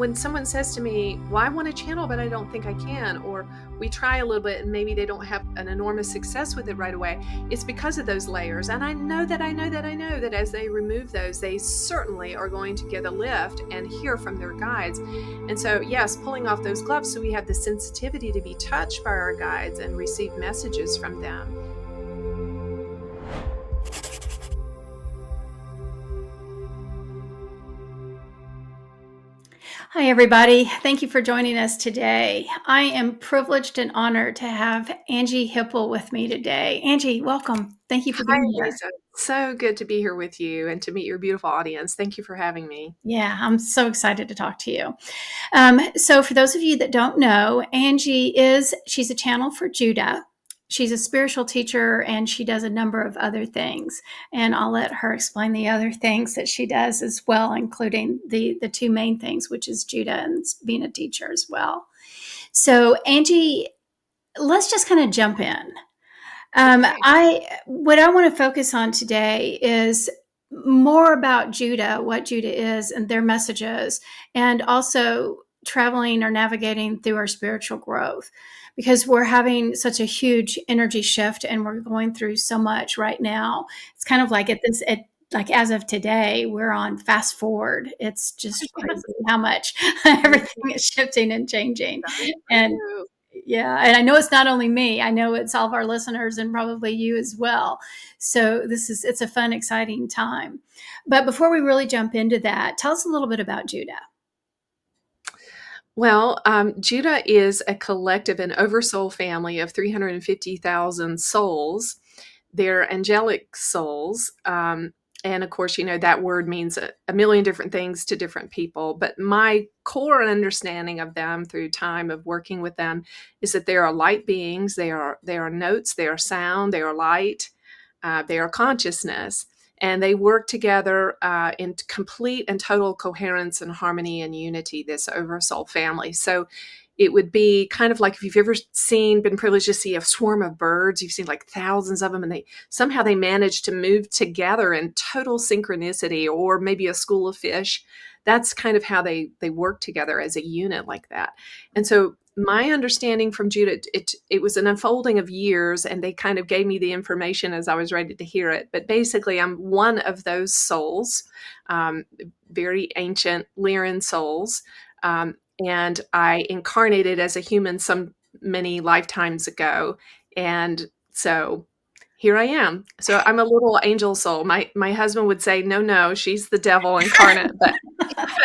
when someone says to me, well, I want to channel, but I don't think I can, or we try a little bit and maybe they don't have an enormous success with it right away, it's because of those layers. And I know that as they remove those, they certainly are going to get a lift and hear from their guides. And so, yes, pulling off those gloves so we have the sensitivity to be touched by our guides and receive messages from them. Hi, everybody. Thank you for joining us today. I am privileged and honored to have Anjie Hipple with me today. Anjie, welcome. Thank you for Hi, being here. Lisa. So good to be here with you and to meet your beautiful audience. Thank you for having me. Yeah, I'm so excited to talk to you. So for those of you that don't know, she's a channel for Judah. She's a spiritual teacher and she does a number of other things. And I'll let her explain the other things that she does as well, including the two main things, which is Judah and being a teacher as well. So Anjie, let's just kind of jump in. Okay. What I want to focus on today is more about Judah, what Judah is and their messages, and also traveling or navigating through our spiritual growth, because we're having such a huge energy shift and we're going through so much right now. It's kind of like like as of today, we're on fast forward. It's just crazy how much everything is shifting and changing. And True. yeah, and I know it's not only me. I know it's all of our listeners and probably you as well. So it's a fun, exciting time. But before we really jump into that, tell us a little bit about Judah. Well, Judah is a collective, an oversoul family of 350,000 souls. They're angelic souls. And of course, that word means a million different things to different people. But my core understanding of them through time of working with them is that they are light beings. They are notes. They are sound. They are light. They are consciousness. And they work together in complete and total coherence and harmony and unity, this oversoul family. So it would be kind of like if you've ever been privileged to see a swarm of birds, you've seen like thousands of them, and they manage to move together in total synchronicity, or maybe a school of fish. That's kind of how they work together as a unit like that. And so my understanding from Judah, it was an unfolding of years, and they kind of gave me the information as I was ready to hear it. But basically, I'm one of those souls, very ancient Lyran souls. And I incarnated as a human many lifetimes ago. And so here I am. So I'm a little angel soul. My husband would say, no, she's the devil incarnate. But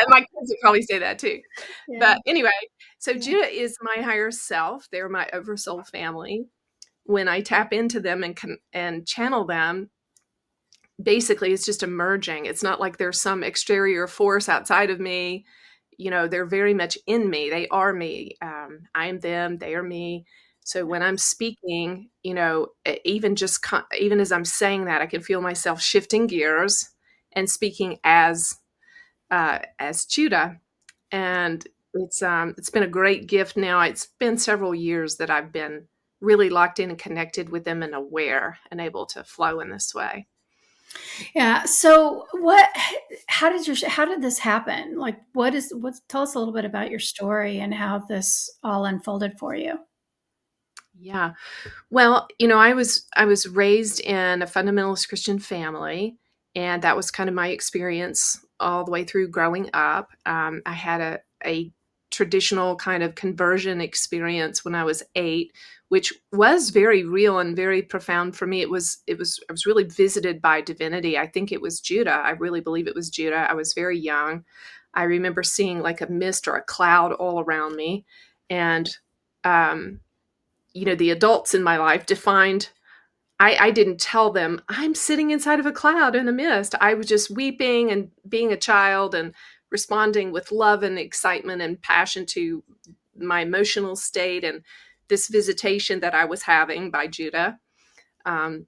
my kids would probably say that too. Yeah. But anyway, so Judah is my higher self. They're my oversoul family. When I tap into them and channel them, basically it's just emerging. It's not like there's some exterior force outside of me. They're very much in me. They are me. I am them. They are me. So when I'm speaking, even as I'm saying that, I can feel myself shifting gears and speaking as Judah. And it's been a great gift. Now it's been several years that I've been really locked in and connected with them and aware and able to flow in this way. Yeah. So how did this happen? Like, tell us a little bit about your story and how this all unfolded for you. Yeah. Well, I was raised in a fundamentalist Christian family, and that was kind of my experience all the way through growing up. I had a traditional kind of conversion experience when I was 8, which was very real and very profound for me. I was really visited by divinity. I think it was Judah. I really believe it was Judah. I was very young. I remember seeing like a mist or a cloud all around me, and um, the adults in my life defined. I didn't tell them I'm sitting inside of a cloud in a mist. I was just weeping and being a child and responding with love and excitement and passion to my emotional state and this visitation that I was having by Judah. Um,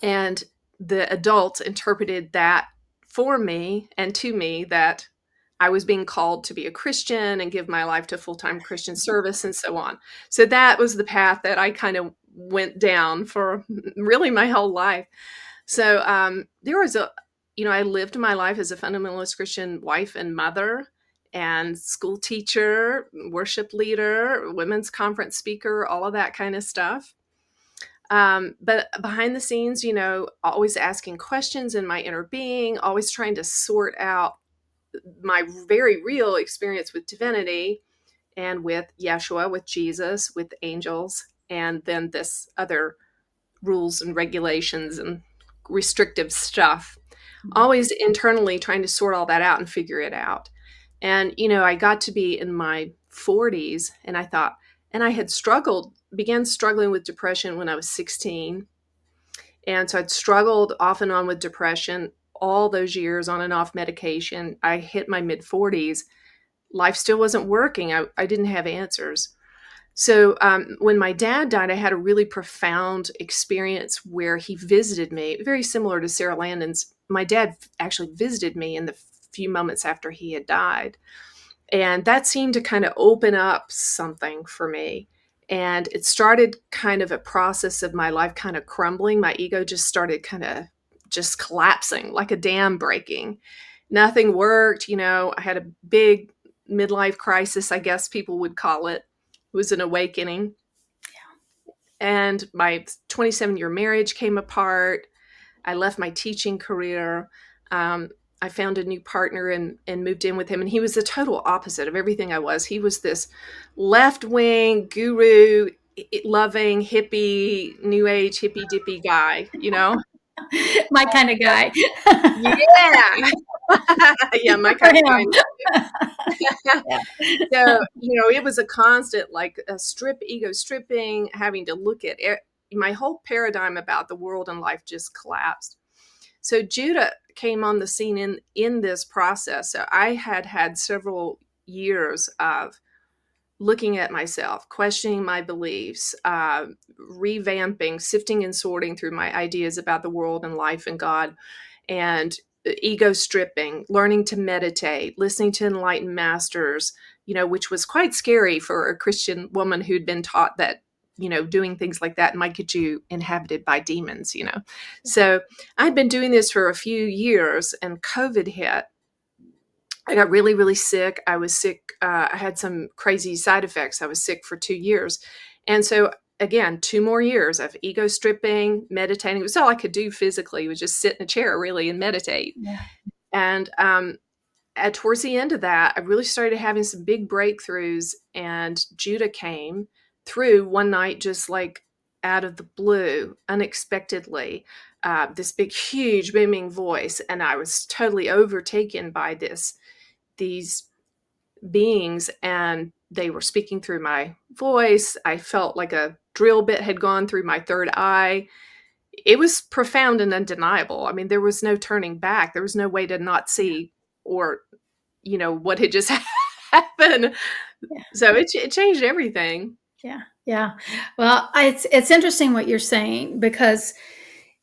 and the adults interpreted that for me and to me that I was being called to be a Christian and give my life to full-time Christian service and so on. So that was the path that I kind of went down for really my whole life. So there was I lived my life as a fundamentalist Christian wife and mother. and school teacher, worship leader, women's conference speaker, all of that kind of stuff. But behind the scenes, always asking questions in my inner being, always trying to sort out my very real experience with divinity and with Yeshua, with Jesus, with angels, and then this other rules and regulations and restrictive stuff. Always internally trying to sort all that out and figure it out. And, I got to be in my 40s and I thought, and I had began struggling with depression when I was 16. And so I'd struggled off and on with depression all those years on and off medication. I hit my mid 40s. Life still wasn't working. I didn't have answers. So when my dad died, I had a really profound experience where he visited me, very similar to Sarah Landon's. My dad actually visited me in the few moments after he had died. And that seemed to kind of open up something for me. And it started kind of a process of my life kind of crumbling. My ego just started kind of just collapsing like a dam breaking. Nothing worked. I had a big midlife crisis, I guess people would call it. It was an awakening. And my 27-year marriage came apart. I left my teaching career. I found a new partner and moved in with him. And he was the total opposite of everything I was. He was this left-wing guru, loving, hippie, new age, hippie dippy guy. My kind of guy. Yeah. Yeah, my For kind of him. guy. Yeah. So, it was a constant, like a ego stripping, having to look at it. My whole paradigm about the world and life just collapsed. So Judah came on the scene in this process. So I had several years of looking at myself, questioning my beliefs, revamping, sifting and sorting through my ideas about the world and life and God, and ego stripping, learning to meditate, listening to enlightened masters, which was quite scary for a Christian woman who'd been taught that, doing things like that might get you inhabited by demons. So I'd been doing this for a few years and COVID hit. I got really, really sick. I was sick. I had some crazy side effects. I was sick for 2 years. And so, again, 2 more years of ego stripping, meditating. It was all I could do physically. It was just sit in a chair, really, and meditate. Yeah. And towards the end of that, I really started having some big breakthroughs. And Judah came through one night, just like out of the blue, unexpectedly. This big, huge, booming voice. And I was totally overtaken by these beings, and they were speaking through my voice. I felt like a drill bit had gone through my third eye. It was profound and undeniable. I mean, there was no turning back. There was no way to not see or what had just happened. Yeah. So it changed everything. Yeah. Yeah. Well, it's interesting what you're saying because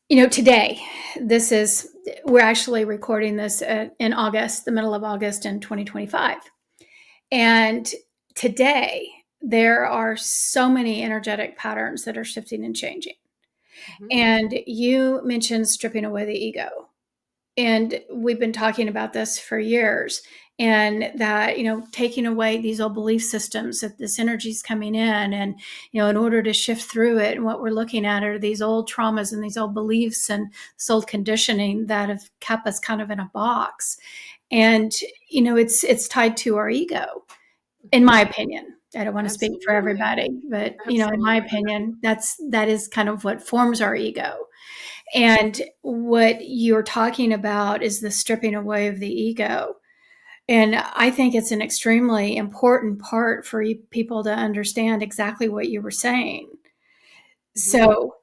today, we're actually recording this in August, the middle of August in 2025. And today, there are so many energetic patterns that are shifting and changing. Mm-hmm. And you mentioned stripping away the ego. And we've been talking about this for years. And that, taking away these old belief systems, that this energy is coming in. And, in order to shift through it, and what we're looking at are these old traumas and these old beliefs and this old conditioning that have kept us kind of in a box. And, it's tied to our ego, in my opinion. I don't want to speak for Absolutely. everybody, but, in my Absolutely. opinion, that is kind of what forms our ego. And what you're talking about is the stripping away of the ego. And I think it's an extremely important part for people to understand exactly what you were saying. Mm-hmm. So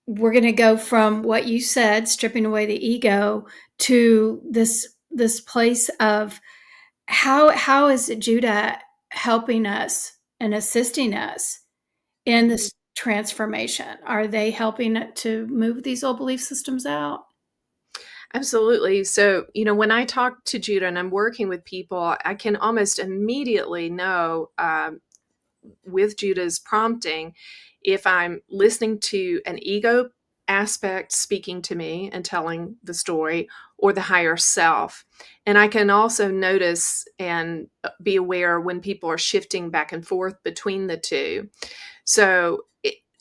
we're going to go from what you said, stripping away the ego, to this place of how is Judah helping us and assisting us in Mm-hmm. this transformation? Are they helping to move these old belief systems out? Absolutely. So, when I talk to Judah and I'm working with people, I can almost immediately know with Judah's prompting if I'm listening to an ego aspect speaking to me and telling the story, or the higher self. And I can also notice and be aware when people are shifting back and forth between the two. So,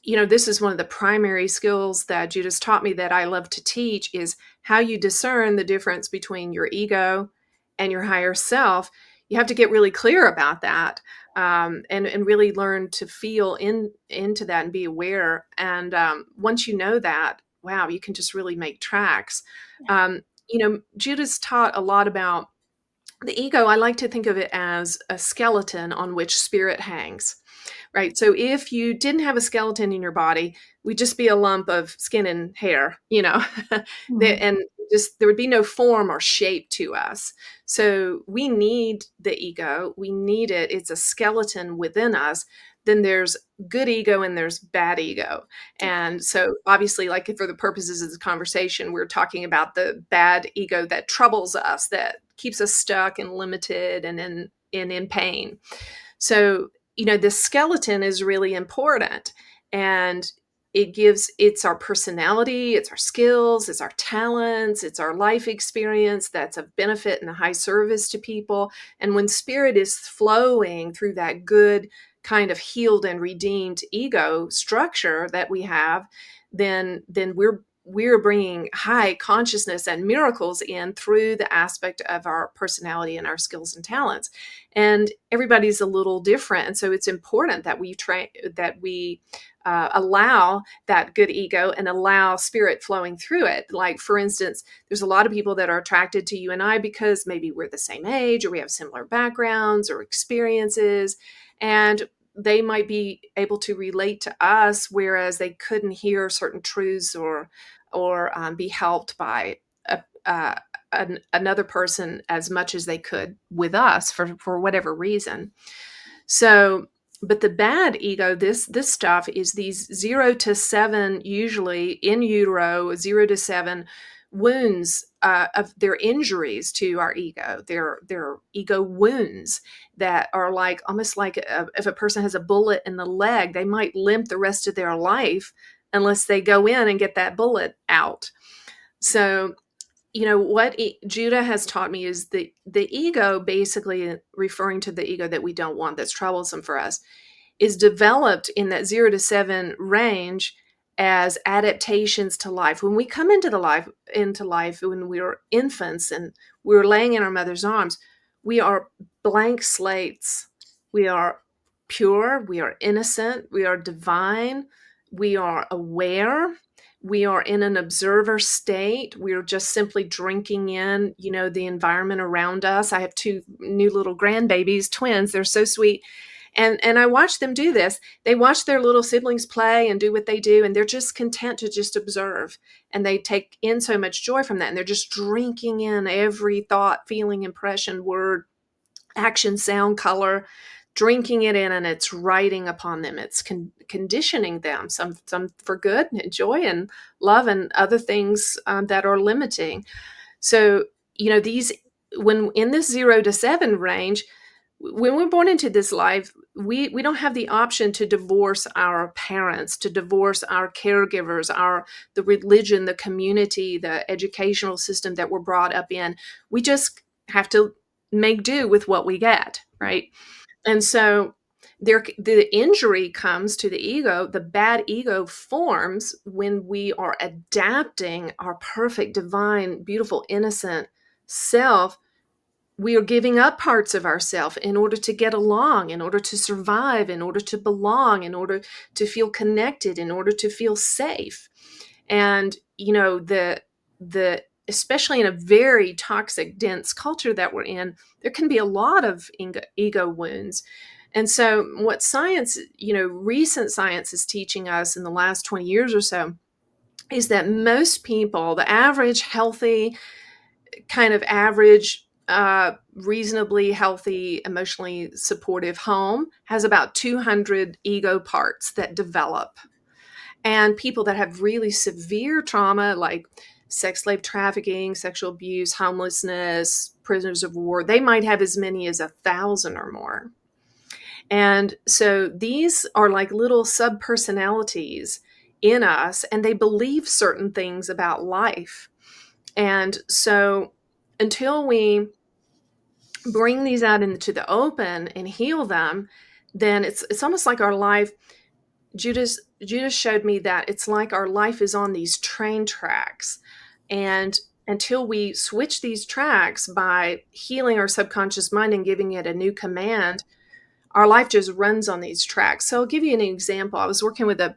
this is one of the primary skills that Judith taught me that I love to teach, is how you discern the difference between your ego and your higher self. You have to get really clear about that, and really learn to feel into that and be aware. And once you know that, wow, you can just really make tracks. Judith's taught a lot about the ego. I like to think of it as a skeleton on which spirit hangs. Right. So if you didn't have a skeleton in your body, we'd just be a lump of skin and hair, Mhm. and just there would be no form or shape to us. So we need the ego. We need it. It's a skeleton within us. Then there's good ego and there's bad ego. And so obviously, like for the purposes of this conversation, we're talking about the bad ego that troubles us, that keeps us stuck and limited and in pain. So, this skeleton is really important, and it's our personality, it's our skills, it's our talents, it's our life experience that's of benefit and a high service to people. And when spirit is flowing through that good kind of healed and redeemed ego structure that we have, then we're bringing high consciousness and miracles in through the aspect of our personality and our skills and talents. And everybody's a little different, and so it's important that we allow that good ego and allow spirit flowing through it. Like, for instance, there's a lot of people that are attracted to you and I because maybe we're the same age, or we have similar backgrounds or experiences, and they might be able to relate to us, whereas they couldn't hear certain truths or be helped by a, another person as much as they could with us for whatever reason. So, but the bad ego, this stuff is these 0 to 7, usually in utero, 0 to 7 wounds of their injuries to our ego. Their ego wounds that are like almost like if a person has a bullet in the leg, they might limp the rest of their life unless they go in and get that bullet out. So, what Judah has taught me is the ego, basically referring to the ego that we don't want, that's troublesome for us, is developed in that 0 to 7 range as adaptations to life. When we come into life when we were infants and we were laying in our mother's arms, we are blank slates. We are pure, we are innocent, we are divine, we are aware, we are in an observer state. We're just simply drinking in, the environment around us. I have 2 new little grandbabies, twins. They're so sweet. And I watch them do this. They watch their little siblings play and do what they do, and they're just content to just observe. And they take in so much joy from that. And they're just drinking in every thought, feeling, impression, word, action, sound, color, drinking it in, and it's writing upon them. It's conditioning them, some for good and joy and love, and other things that are limiting. So, these, when in this 0 to 7 range, when we're born into this life, we don't have the option to divorce our parents, to divorce our caregivers, the religion, the community, the educational system that we're brought up in. We just have to make do with what we get, right? And so the injury comes to the ego. The bad ego forms when we are adapting our perfect, divine, beautiful, innocent self. We are giving up parts of ourself in order to get along, in order to survive, in order to belong, in order to feel connected, in order to feel safe. And the especially in a very toxic, dense culture that we're in, there can be a lot of ego wounds. And so what science, recent science is teaching us in the last 20 years or so, is that most people, the average healthy, kind of average, reasonably healthy, emotionally supportive home has about 200 ego parts that develop. And people that have really severe trauma, like sex slave trafficking, sexual abuse, homelessness, prisoners of war, they might have as many as 1,000 or more. And so these are like little subpersonalities in us, and they believe certain things about life. And so until we bring these out into the open and heal them, then it's almost like our life. Judas showed me that it's like our life is on these train tracks, and until we switch these tracks by healing our subconscious mind and giving it a new command, our life just runs on these tracks. So I'll give you an example. I was working with a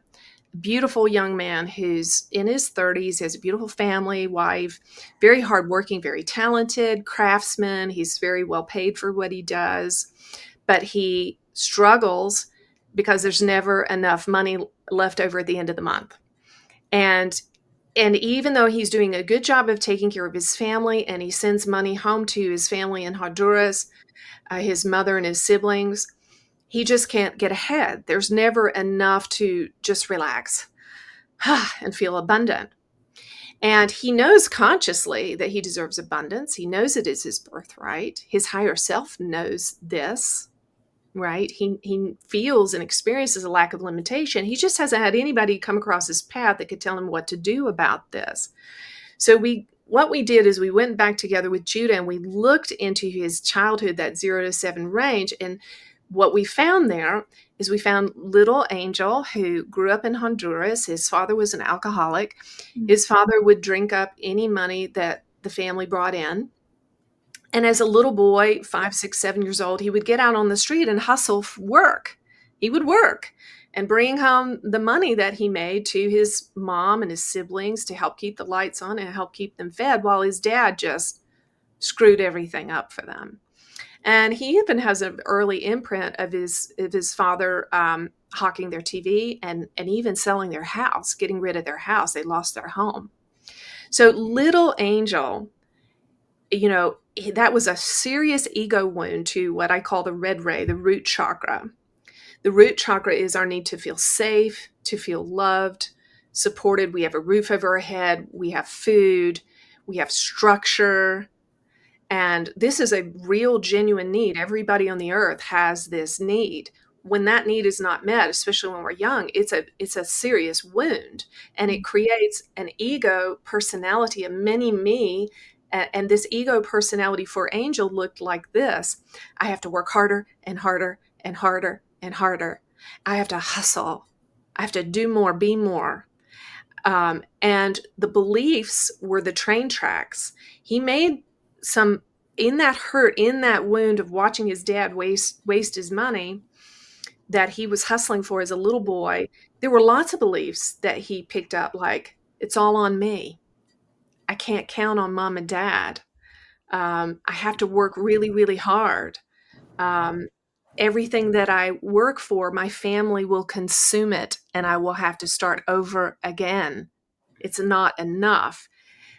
beautiful young man who's in his 30s, has a beautiful family, wife, very hardworking, very talented craftsman. He's very well paid for what he does, but he struggles because there's never enough money left over at the end of the month. And even though he's doing a good job of taking care of his family and he sends money home to his family in Honduras, his mother and his siblings, he just can't get ahead. There's never enough to just relax and feel abundant. And he knows consciously that he deserves abundance. He knows it is his birthright. His higher self knows this, right? He feels and experiences a lack of limitation. He just hasn't had anybody come across his path that could tell him what to do about this. So what we did is we went back together with Judah and we looked into his childhood, that 0 to 7 range. And what we found there is we found little Angel, who grew up in Honduras. His father was an alcoholic. His father would drink up any money that the family brought in. And as a little boy, 5, 6, 7 years old, he would get out on the street and hustle for work. He would work and bring home the money that he made to his mom and his siblings to help keep the lights on and help keep them fed, while his dad just screwed everything up for them. And he even has an early imprint of his father hawking their TV and even selling their house, getting rid of their house. They lost their home. So little Angel, that was a serious ego wound to what I call the red ray, the root chakra. The root chakra is our need to feel safe, to feel loved, supported. We have a roof over our head. We have food. We have structure. And this is a real, genuine need. Everybody on the earth has this need. When that need is not met, especially when we're young, it's a serious wound. And it creates an ego personality, a mini me. And this ego personality for Angel looked like this. I have to work harder and harder and harder and harder. I have to hustle. I have to do more, be more. And the beliefs were the train tracks. He made some, in that hurt, in that wound of watching his dad waste his money that he was hustling for as a little boy. There were lots of beliefs that he picked up, like, it's all on me. I can't count on mom and dad. I have to work really, really hard. Um, Everything that I work for, my family will consume it and I will have to start over again. It's not enough.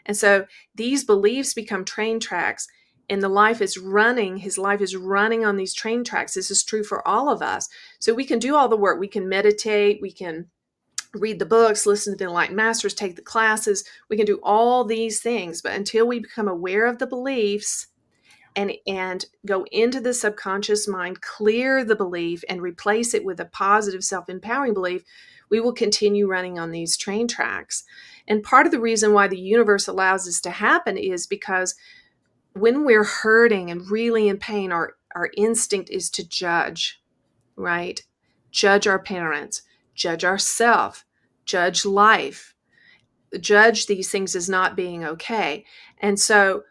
And so these beliefs become train tracks, and his life is running on these train tracks. This is true for all of us. So we can do all the work. We can meditate, we can read the books, listen to the enlightened masters, take the classes. We can do all these things, but until we become aware of the beliefs and go into the subconscious mind, clear the belief and replace it with a positive self-empowering belief, we will continue running on these train tracks. And part of the reason why the universe allows this to happen is because when we're hurting and really in pain, our instinct is to judge, right? Judge our parents, judge ourselves, judge life, judge these things as not being okay. And so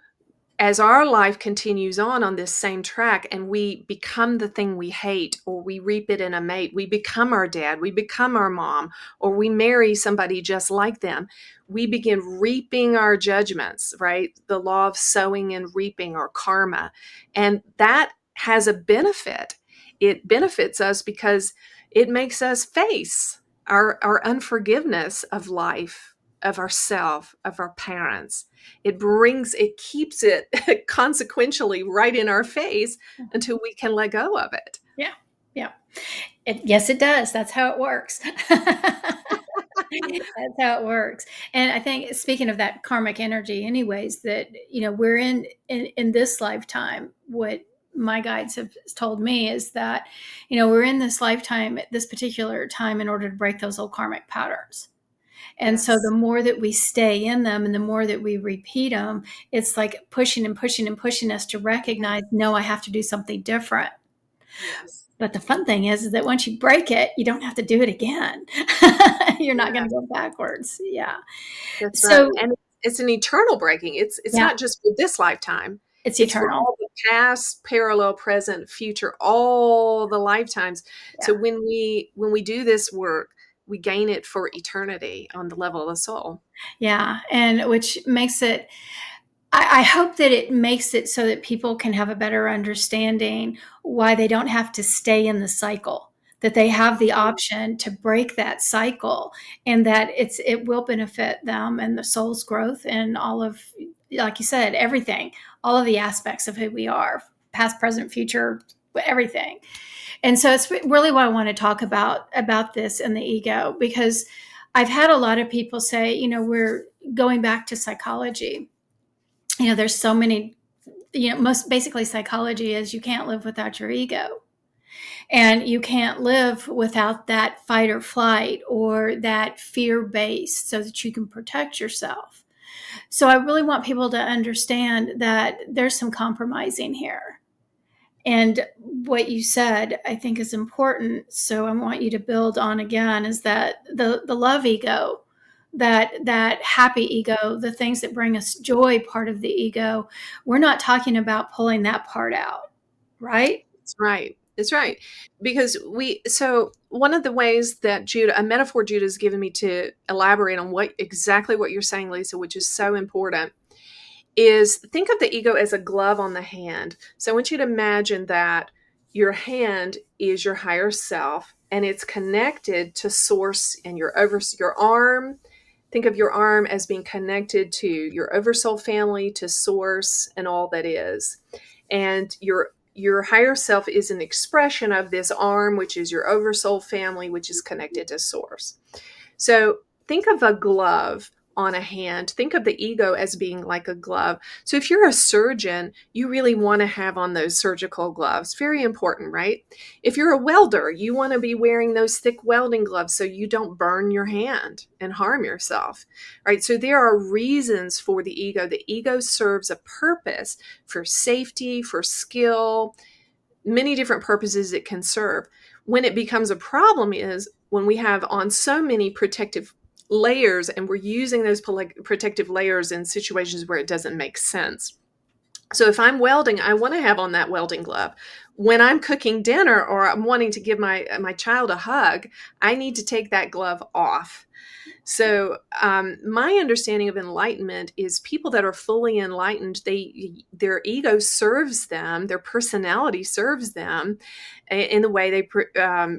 as our life continues on this same track and we become the thing we hate, or we reap it in a mate, we become our dad, we become our mom, or we marry somebody just like them, we begin reaping our judgments, right? The law of sowing and reaping, or karma. And that has a benefit. It benefits us because it makes us face our unforgiveness of life, of ourself, of our parents. It keeps it consequentially right in our face until we can let go of it. Yeah. Yeah. Yes, it does. That's how it works. That's how it works. And I think, speaking of that karmic energy, anyways, that, we're in this lifetime, what my guides have told me is that, we're in this lifetime at this particular time in order to break those old karmic patterns. And so the Yes. more that we stay in them and the more that we repeat them, it's like pushing and pushing and pushing us to recognize, no, I have to do something different. Yes. But the fun thing is that once you break it, you don't have to do it again. You're not going Yeah. to go backwards. Yeah. That's right. So, And it's an eternal breaking. It's yeah, not just for this lifetime. it's It's for eternal. all the past, parallel, present, future, all the lifetimes. So Yeah. when we do this work, we gain it for eternity on the level of the soul. Yeah. And which makes it, I hope that it makes it so that people can have a better understanding why they don't have to stay in the cycle, that they have the option to break that cycle, and that it will benefit them and the soul's growth and all of, like you said, everything, all of the aspects of who we are, past, present, future, everything. And so it's really what I want to talk about this and the ego, because I've had a lot of people say, we're going back to psychology. There's so many, most basically psychology is you can't live without your ego, and you can't live without that fight or flight or that fear base so that you can protect yourself. So I really want people to understand that there's some compromising here. And what you said, I think, is important. So I want you to build on again is that the love ego, that happy ego, the things that bring us joy, part of the ego, we're not talking about pulling that part out, right? That's right. That's right. Because so one of the ways that a metaphor Judah has given me to elaborate on exactly what you're saying, Lisa, which is so important, is think of the ego as a glove on the hand. So I want you to imagine that your hand is your higher self and it's connected to source, and your arm. Think of your arm as being connected to your oversoul family, to source and all that is. And your higher self is an expression of this arm, which is your oversoul family, which is connected to source. So think of a glove on a hand. Think of the ego as being like a glove. So if you're a surgeon, you really want to have on those surgical gloves. Very important, right? If you're a welder, you want to be wearing those thick welding gloves so you don't burn your hand and harm yourself, right? So there are reasons for the ego. The ego serves a purpose for safety, for skill, many different purposes it can serve. When it becomes a problem is when we have on so many protective layers and we're using those protective layers in situations where it doesn't make sense. So if I'm welding, I want to have on that welding glove. When I'm cooking dinner or I'm wanting to give my child a hug, I need to take that glove off. So, my understanding of enlightenment is people that are fully enlightened, their ego serves them, their personality serves them in the way they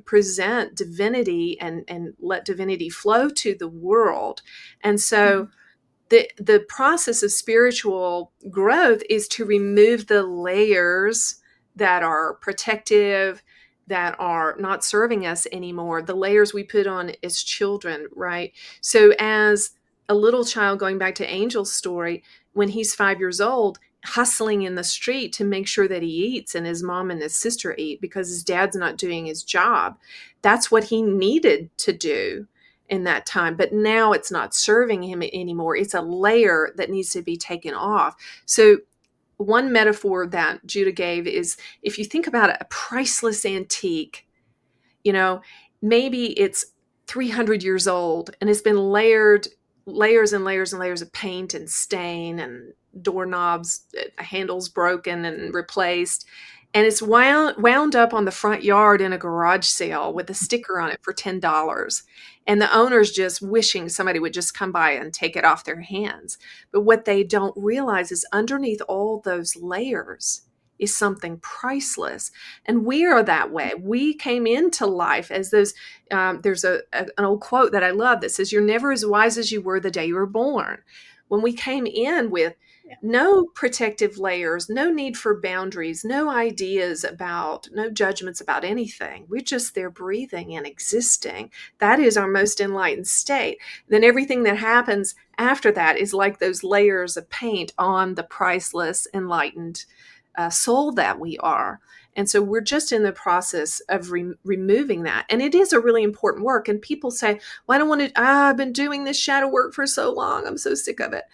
present divinity and let divinity flow to the world. And so, the process of spiritual growth is to remove the layers that are protective, that are not serving us anymore, the layers we put on as children, right? So as a little child, going back to Angel's story, when he's 5 years old, hustling in the street to make sure that he eats and his mom and his sister eat because his dad's not doing his job, that's what he needed to do in that time. But now it's not serving him anymore. It's a layer that needs to be taken off. So one metaphor that Judah gave is, if you think about a priceless antique, you know, maybe it's 300 years old and it's been layers and layers and layers of paint and stain and doorknobs, handles broken and replaced. And it's wound up on the front yard in a garage sale with a sticker on it for $10. And the owner's just wishing somebody would just come by and take it off their hands. But what they don't realize is underneath all those layers is something priceless. And we are that way. We came into life as those. There's an old quote that I love that says, "You're never as wise as you were the day you were born." When we came in with Yeah. no protective layers, no need for boundaries, no judgments about anything. We're just there breathing and existing. That is our most enlightened state. Then everything that happens after that is like those layers of paint on the priceless, enlightened soul that we are. And so we're just in the process of removing that. And it is a really important work. And people say, well, I don't want to, I've been doing this shadow work for so long. I'm so sick of it.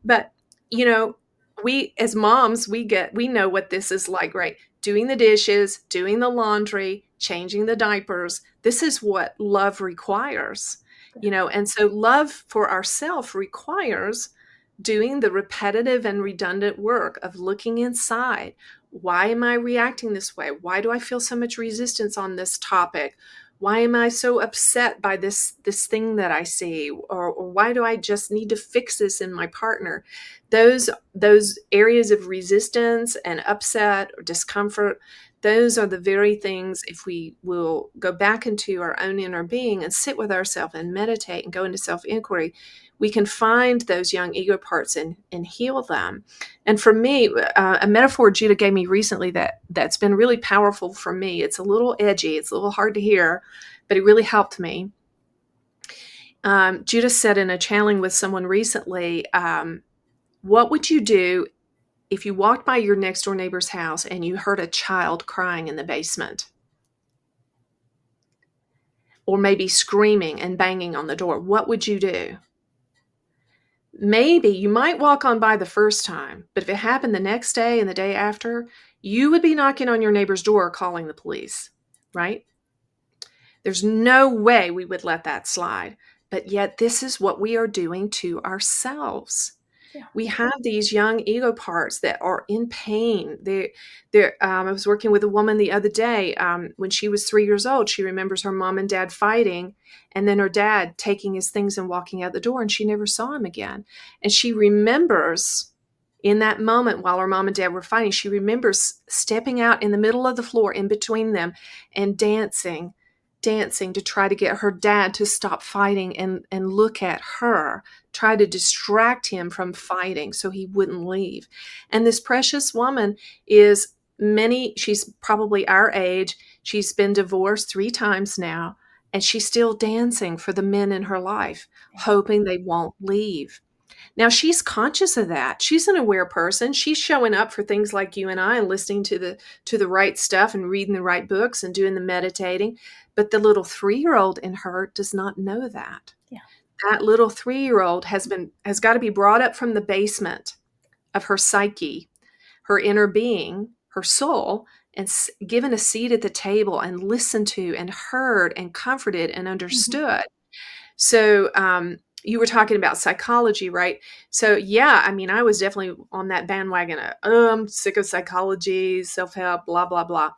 But, you know, we as moms, we know what this is like, right? Doing the dishes, doing the laundry, changing the diapers. This is what love requires, and so love for ourselves requires doing the repetitive and redundant work of looking inside. Why am I reacting this way? Why do I feel so much resistance on this topic? Why am I so upset by this thing that I see? Or why do I just need to fix this in my partner? Those areas of resistance and upset or discomfort, those are the very things, if we will go back into our own inner being and sit with ourselves and meditate and go into self-inquiry, we can find those young ego parts and heal them. And for me, a metaphor Judah gave me recently that's been really powerful for me. It's a little edgy, it's a little hard to hear, but it really helped me. Judah said in a channeling with someone recently, what would you do if you walked by your next door neighbor's house and you heard a child crying in the basement? Or maybe screaming and banging on the door? What would you do? Maybe you might walk on by the first time, but if it happened the next day and the day after, you would be knocking on your neighbor's door calling the police, right? There's no way we would let that slide. But yet, this is what we are doing to ourselves. Yeah. We have these young ego parts that are in pain. I was working with a woman the other day. When she was 3 years old, she remembers her mom and dad fighting, and then her dad taking his things and walking out the door, and she never saw him again. And she remembers in that moment while her mom and dad were fighting, she remembers stepping out in the middle of the floor in between them and dancing to try to get her dad to stop fighting and look at her, try to distract him from fighting so he wouldn't leave. And this precious woman she's probably our age. She's been divorced 3 times now, and she's still dancing for the men in her life, hoping they won't leave. Now she's conscious of that. She's an aware person. She's showing up for things like you and I and listening to the right stuff and reading the right books and doing the meditating. But the little 3-year-old in her does not know that. Yeah. That little 3-year-old has got to be brought up from the basement of her psyche, her inner being, her soul, and given a seat at the table and listened to and heard and comforted and understood. Mm-hmm. So, you were talking about psychology, right? So yeah, I mean, I was definitely on that bandwagon of, I'm sick of psychology, self-help, blah, blah, blah.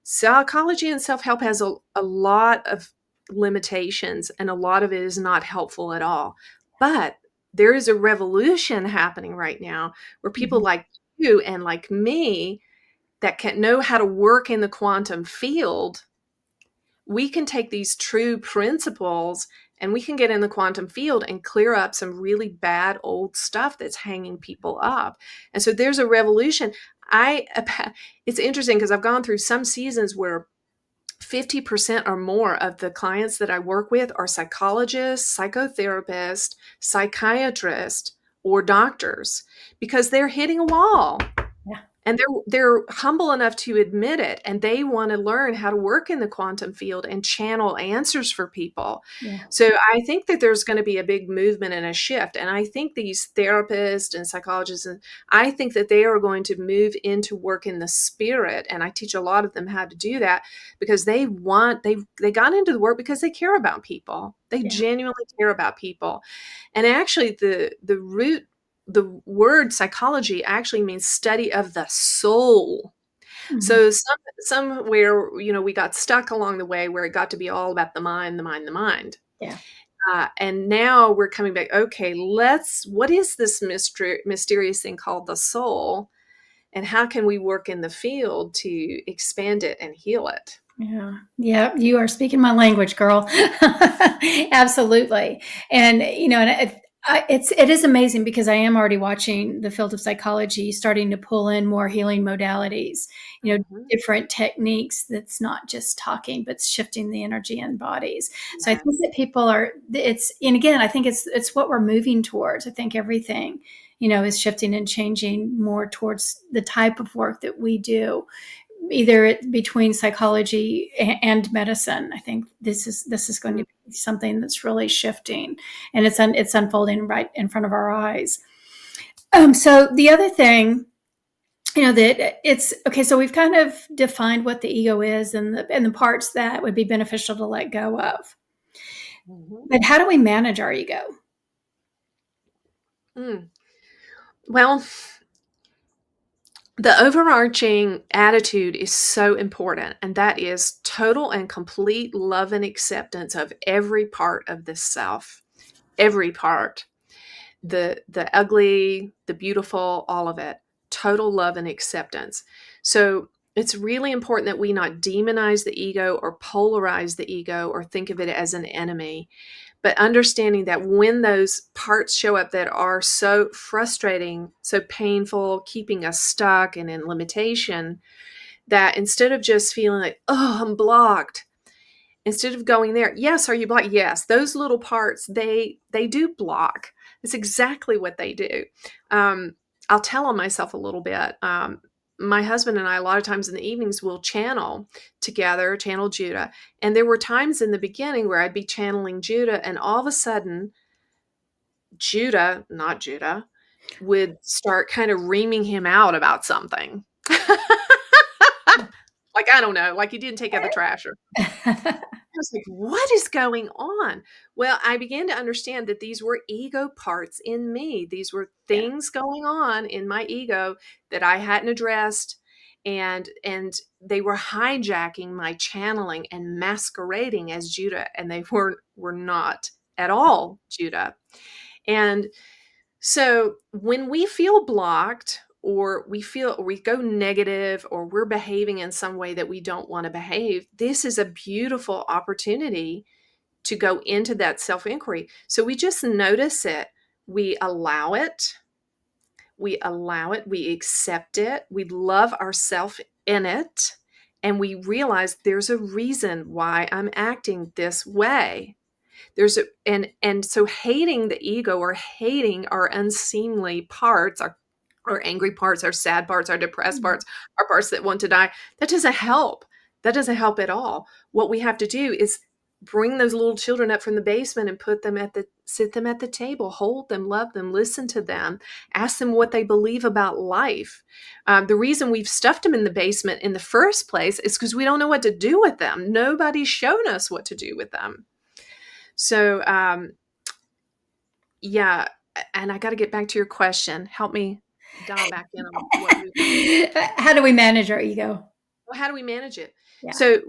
Psychology and self-help has a lot of limitations, and a lot of it is not helpful at all. But there is a revolution happening right now where people mm-hmm. like you and like me that can know how to work in the quantum field, we can take these true principles and we can get in the quantum field and clear up some really bad old stuff that's hanging people up. And so there's a revolution. It's interesting because I've gone through some seasons where 50% or more of the clients that I work with are psychologists, psychotherapists, psychiatrists, or doctors, because they're hitting a wall. Yeah. And they're humble enough to admit it, and they want to learn how to work in the quantum field and channel answers for people. Yeah. So I think that there's going to be a big movement and a shift. And I think these therapists and psychologists, I think that they are going to move into work in the spirit. And I teach a lot of them how to do that because they got into the work because they care about people. They genuinely care about people. And actually the word psychology actually means study of the soul. Mm-hmm. So somewhere, we got stuck along the way where it got to be all about the mind, the mind, the mind. Yeah. And now we're coming back. Okay, what is this mysterious thing called the soul? And how can we work in the field to expand it and heal it? Yeah. Yeah. You are speaking my language, girl. Absolutely. And, it is amazing because I am already watching the field of psychology starting to pull in more healing modalities, mm-hmm. different techniques that's not just talking, but shifting the energy in bodies. Yeah. So I think that I think it's what we're moving towards. I think everything, is shifting and changing more towards the type of work that we do. either between psychology and medicine. I think this is going to be something that's really shifting, and it's unfolding right in front of our eyes. So the other thing, that it's okay. So we've kind of defined what the ego is and the parts that would be beneficial to let go of. Mhm. But how do we manage our ego? Mm. Well, the overarching attitude is so important, and that is total and complete love and acceptance of every part of this self, every part, the ugly, the beautiful, all of it. Total love and acceptance. So it's really important that we not demonize the ego or polarize the ego or think of it as an enemy, but understanding that when those parts show up that are so frustrating, so painful, keeping us stuck and in limitation, that instead of just feeling like, oh, I'm blocked, instead of going there, yes, are you blocked? Yes, those little parts, they do block. It's exactly what they do. um, I'll tell on myself a little bit. My husband and I, a lot of times in the evenings, will channel together, channel Judah. And there were times in the beginning where I'd be channeling Judah, and all of a sudden Judah, not Judah, would start kind of reaming him out about something. Like, I don't know, like he didn't take out the trash, or I was like, what is going on? Well, I began to understand that these were ego parts in me. These were Yeah. things going on in my ego that I hadn't addressed, and they were hijacking my channeling and masquerading as Judah, and they were not at all Judah. And so when we feel blocked, or we go negative, or we're behaving in some way that we don't want to behave, this is a beautiful opportunity to go into that self inquiry. So we just notice it, we allow it, we accept it, we love ourselves in it, and we realize there's a reason why I'm acting this way. And so hating the ego, or hating our unseemly parts, our angry parts, our sad parts, our depressed Mhm. parts, our parts that want to die, that doesn't help. That doesn't help at all. What we have to do is bring those little children up from the basement and sit them at the table, hold them, love them, listen to them, ask them what they believe about life. The reason we've stuffed them in the basement in the first place is because we don't know what to do with them. Nobody's shown us what to do with them. So, yeah, and I got to get back to your question. Help me dial back in on what you. How do we manage our ego? Well, how do we manage it? Yeah. So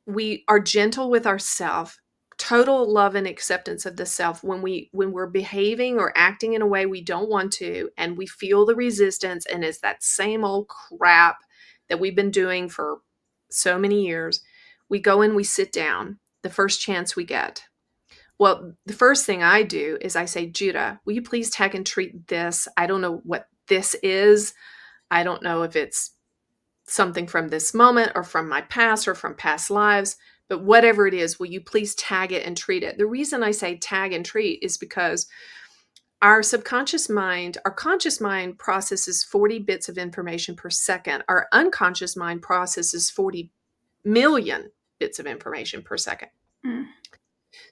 we are gentle with ourself, total love and acceptance of the self when we're behaving or acting in a way we don't want to, and we feel the resistance, and it's that same old crap that we've been doing for so many years. We go in, we sit down the first chance we get. Well, the first thing I do is I say, Judah, will you please tag and treat this? I don't know what this is. I don't know if it's something from this moment or from my past or from past lives, but whatever it is, will you please tag it and treat it? The reason I say tag and treat is because our conscious mind processes 40 bits of information per second. Our unconscious mind processes 40 million bits of information per second. Mm.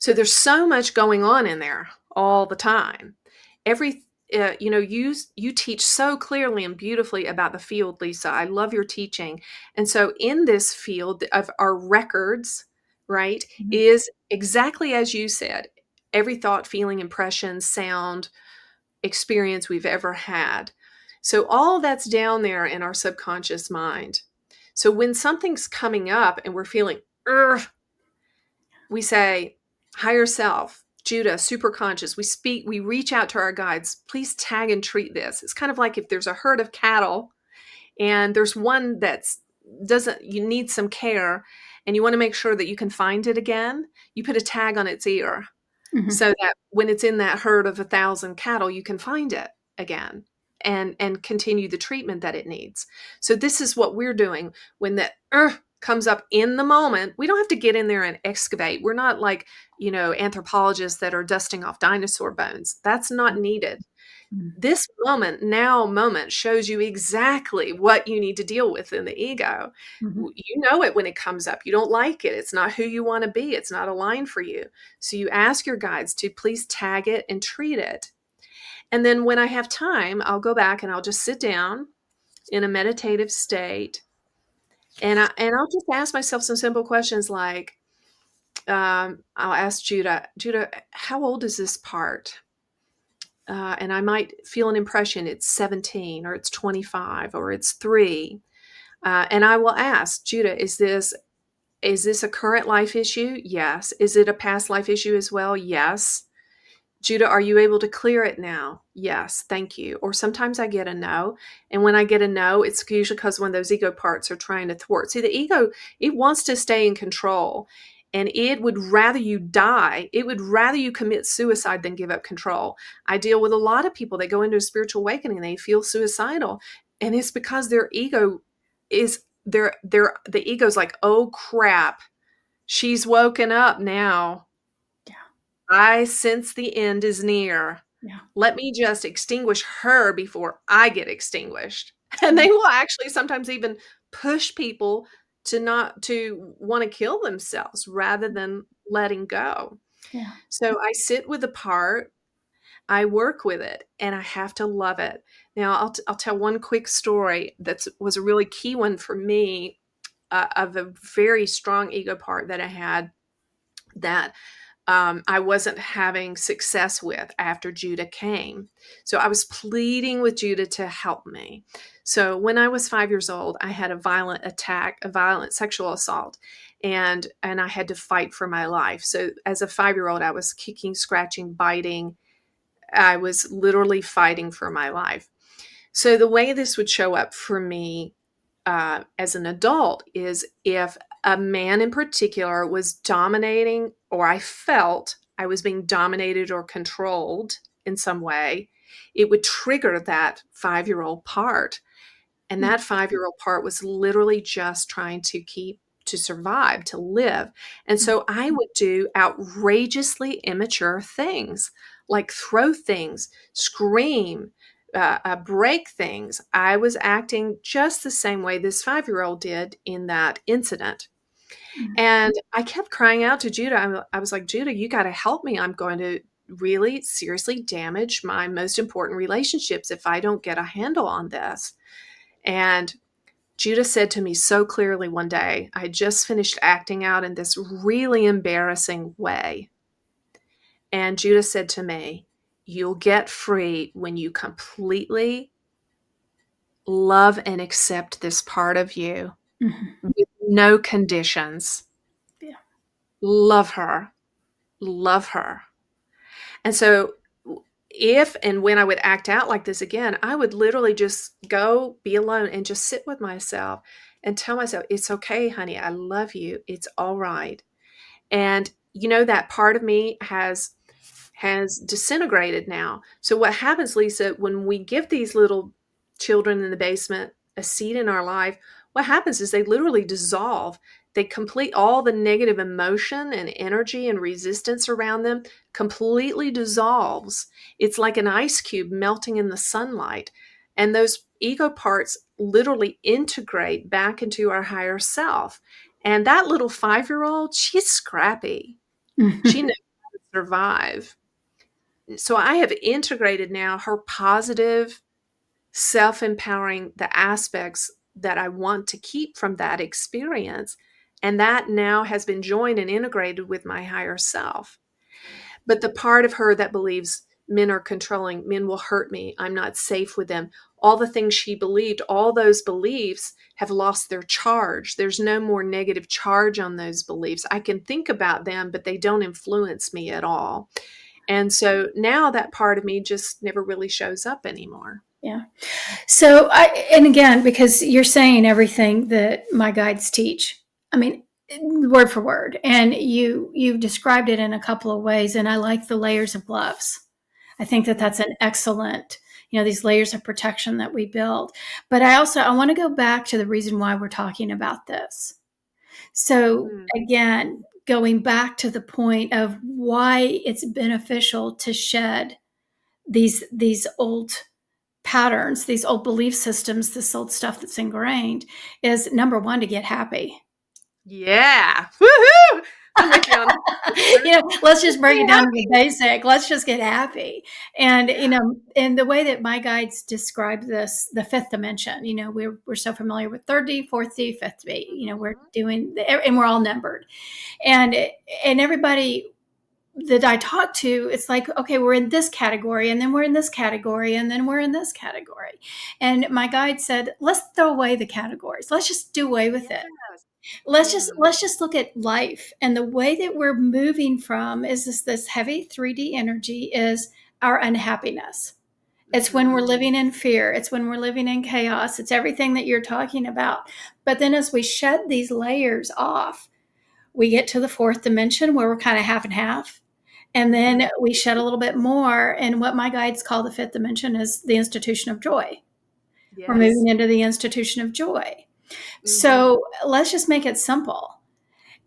So there's so much going on in there all the time. Every you teach so clearly and beautifully about the field, Lisa. I love your teaching. And so in this field of our records, right, Mhm. is exactly as you said, every thought, feeling, impression, sound, experience we've ever had. So all that's down there in our subconscious mind. So when something's coming up and we're feeling, Ugh, we say, higher self, Judah, super conscious. We reach out to our guides. Please tag and treat this. It's kind of like if there's a herd of cattle and there's one that's doesn't you need some care, and you want to make sure that you can find it again, you put a tag on its ear Mhm. so that when it's in that herd of 1,000 cattle, you can find it again and continue the treatment that it needs. So this is what we're doing when that comes up in the moment. We don't have to get in there and excavate. We're not like, anthropologists that are dusting off dinosaur bones. That's not needed. This moment shows you exactly what you need to deal with in the ego. Mm-hmm. You know it when it comes up. You don't like it. It's not who you want to be. It's not aligned for you. So you ask your guides to please tag it and treat it. And then when I have time, I'll go back and I'll just sit down in a meditative state, and I'll just ask myself some simple questions like, I'll ask Judah, how old is this part? And I might feel an impression it's 17 or it's 25 or it's 3. And I will ask Judah, is this a current life issue? Yes. Is it a past life issue as well? Yes. Judah, are you able to clear it now? Yes, thank you. Or sometimes I get a no. And when I get a no, it's usually because one of those ego parts are trying to thwart. See, the ego, it wants to stay in control. And it would rather you die. It would rather you commit suicide than give up control. I deal with a lot of people that go into a spiritual awakening, they feel suicidal. And it's because their ego is the ego's like, oh crap, she's woken up now. Yeah. I sense the end is near. Yeah. Let me just extinguish her before I get extinguished. And Yeah. they will actually sometimes even push people to not to want to kill themselves rather than letting go. Yeah. So I sit with the part, I work with it, and I have to love it. Now I'll tell one quick story that was a really key one for me, of a very strong ego part that I had that I wasn't having success with after Judah came. So I was pleading with Judah to help me. So when I was 5 years old, I had a violent attack, a violent sexual assault, and I had to fight for my life. So as a 5 year old, I was kicking, scratching, biting. I was literally fighting for my life. So the way this would show up for me as an adult is if a man in particular was dominating, or I felt I was being dominated or controlled in some way, it would trigger that 5 year old part. And that 5 year old part was literally just trying to survive, to live. And so I would do outrageously immature things like throw things, scream, break things. I was acting just the same way this 5 year old did in that incident. And I kept crying out to Judah. I was like, Judah, you got to help me. I'm going to really seriously damage my most important relationships if I don't get a handle on this. And Judah said to me so clearly one day, I had just finished acting out in this really embarrassing way. And Judah said to me, you'll get free when you completely love and accept this part of you Mm-hmm. with no conditions. Yeah. Love her. Love her. And so if and when I would act out like this again, I would literally just go be alone and just sit with myself and tell myself, it's okay, honey. I love you. It's all right. And that part of me has disintegrated now. So what happens, Lisa, when we give these little children in the basement a seat in our life, what happens is they literally dissolve. They complete all the negative emotion and energy and resistance around them completely dissolves. It's like an ice cube melting in the sunlight. And those ego parts literally integrate back into our higher self. And that little 5 year old, she's scrappy. She Mm-hmm. knows how to survive. So I have integrated now her positive, self-empowering, the aspects that I want to keep from that experience. And that now has been joined and integrated with my higher self. But the part of her that believes men are controlling, men will hurt me, I'm not safe with them, all the things she believed, all those beliefs have lost their charge. There's no more negative charge on those beliefs. I can think about them, but they don't influence me at all. And so now that part of me just never really shows up anymore. Yeah. So and again, because you're saying everything that my guides teach, I mean, word for word, and you've described it in a couple of ways, and I like the layers of gloves. I think that Mm, that's an excellent, these layers of protection that we build. But I want to go back to the reason why we're talking about this. So mm, again, going back to the point of why it's beneficial to shed these old patterns, these old belief systems, this old stuff that's ingrained, is number one, to get happy. Yeah. Woohoo! I'm with you on that for sure. Let's just break Be it down to the happy. basic. Let's just get happy. And, Yeah. and the way that my guides describe this, the fifth dimension, we're so familiar with third D, fourth D, fifth D, we're Mhm. doing, and we're all numbered. And, and everybody that I talk to, it's like, okay, we're in this category, and then we're in this category, and then we're in this category. And my guide said, let's throw away the categories. Let's just do away with it. Yes. let's just Mm. let's just look at life, and the way that we're moving from is this heavy 3D energy is our unhappiness. It's when we're Mhm. living in fear, it's when we're living in chaos, it's everything that you're talking about. But then as we shed these layers off, we get to the fourth dimension where we're kind of half and half, and then Mhm. we shed a little bit more, and what my guides call the fifth dimension is the institution of joy. We're Yes. moving into the institution of joy. Mhm. So let's just make it simple.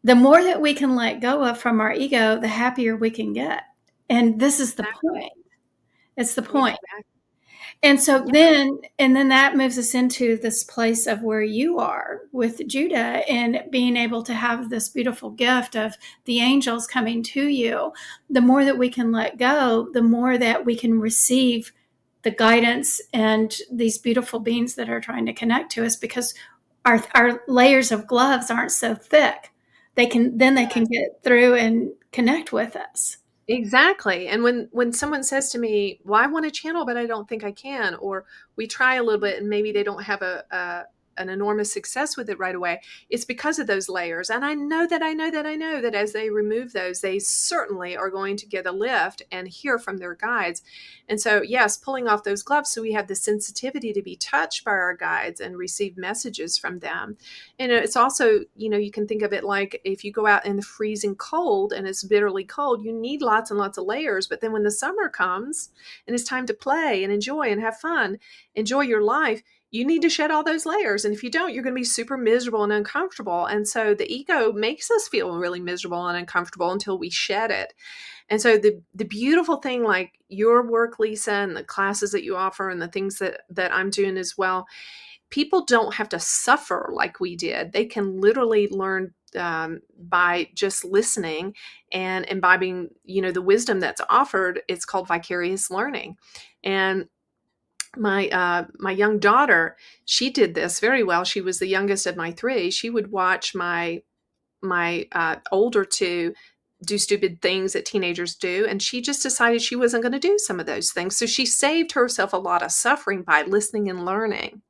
The more that we can let go of from our ego, the happier we can get. And this is the Exactly. point. It's the point. Exactly. And so Yeah. then that moves us into this place of where you are with Judah, and being able to have this beautiful gift of the angels coming to you. The more that we can let go, the more that we can receive the guidance and these beautiful beings that are trying to connect to us, because our layers of gloves aren't so thick. They can Yes. get through and connect with us. Exactly. And when someone says to me, "Well, I want to channel, but I don't think I can," or we try a little bit and maybe they don't have a an enormous success with it right away, it's because of those layers. And I know that as they remove those, they certainly are going to get a lift and hear from their guides. And so, yes, pulling off those gloves so we have the sensitivity to be touched by our guides and receive messages from them. And it's also, you can think of it like if you go out in the freezing cold and it's bitterly cold, you need lots and lots of layers. But then when the summer comes and it's time to play and enjoy and have fun, enjoy your life, you need to shed all those layers. And if you don't, you're going to be super miserable and uncomfortable. And so the ego makes us feel really miserable and uncomfortable until we shed it. And so the beautiful thing, like your work, Lisa, and the classes that you offer and the things that I'm doing as well, people don't have to suffer like we did. They can literally learn by just listening and imbibing, the wisdom that's offered. It's called vicarious learning. And my young daughter, she did this very well. She was the youngest of my three. She would watch my older two do stupid things that teenagers do, and she just decided she wasn't going to do some of those things. So she saved herself a lot of suffering by listening and learning.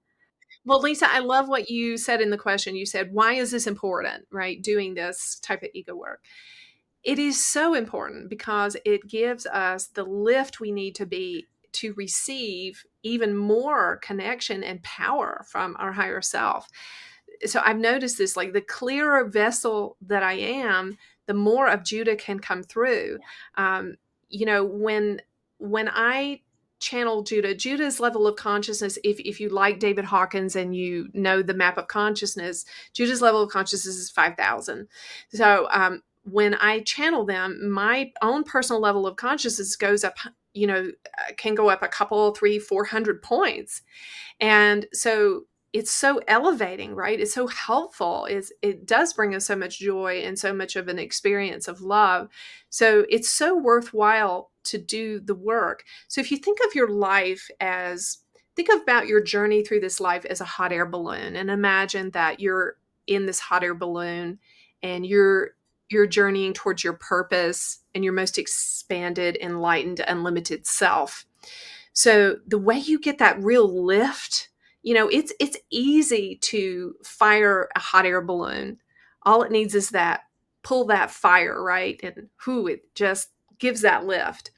Well, Lisa, I love what you said in the question. You said, why is this important, right? Doing this type of ego work. It is so important because it gives us the lift we need to receive even more connection and power from our higher self. So I've noticed this, like the clearer vessel that I am, the more of Judah can come through. Um, when I channel Judah's level of consciousness, if you like David Hawkins and you know the map of consciousness, Judah's level of consciousness is 5,000. So when I channel them, my own personal level of consciousness goes up, can go up a couple, 300, 400 points. And so it's so elevating, right? It's so helpful. It does bring us so much joy and so much of an experience of love. So it's so worthwhile to do the work. So if you think of your life as, think about your journey through this life as a hot air balloon, and imagine that you're in this hot air balloon and you're journeying towards your purpose and your most expanded, enlightened, unlimited self. So the way you get that real lift, it's easy to fire a hot air balloon. All it needs is that pull that fire, right? And whoo, it just gives that lift.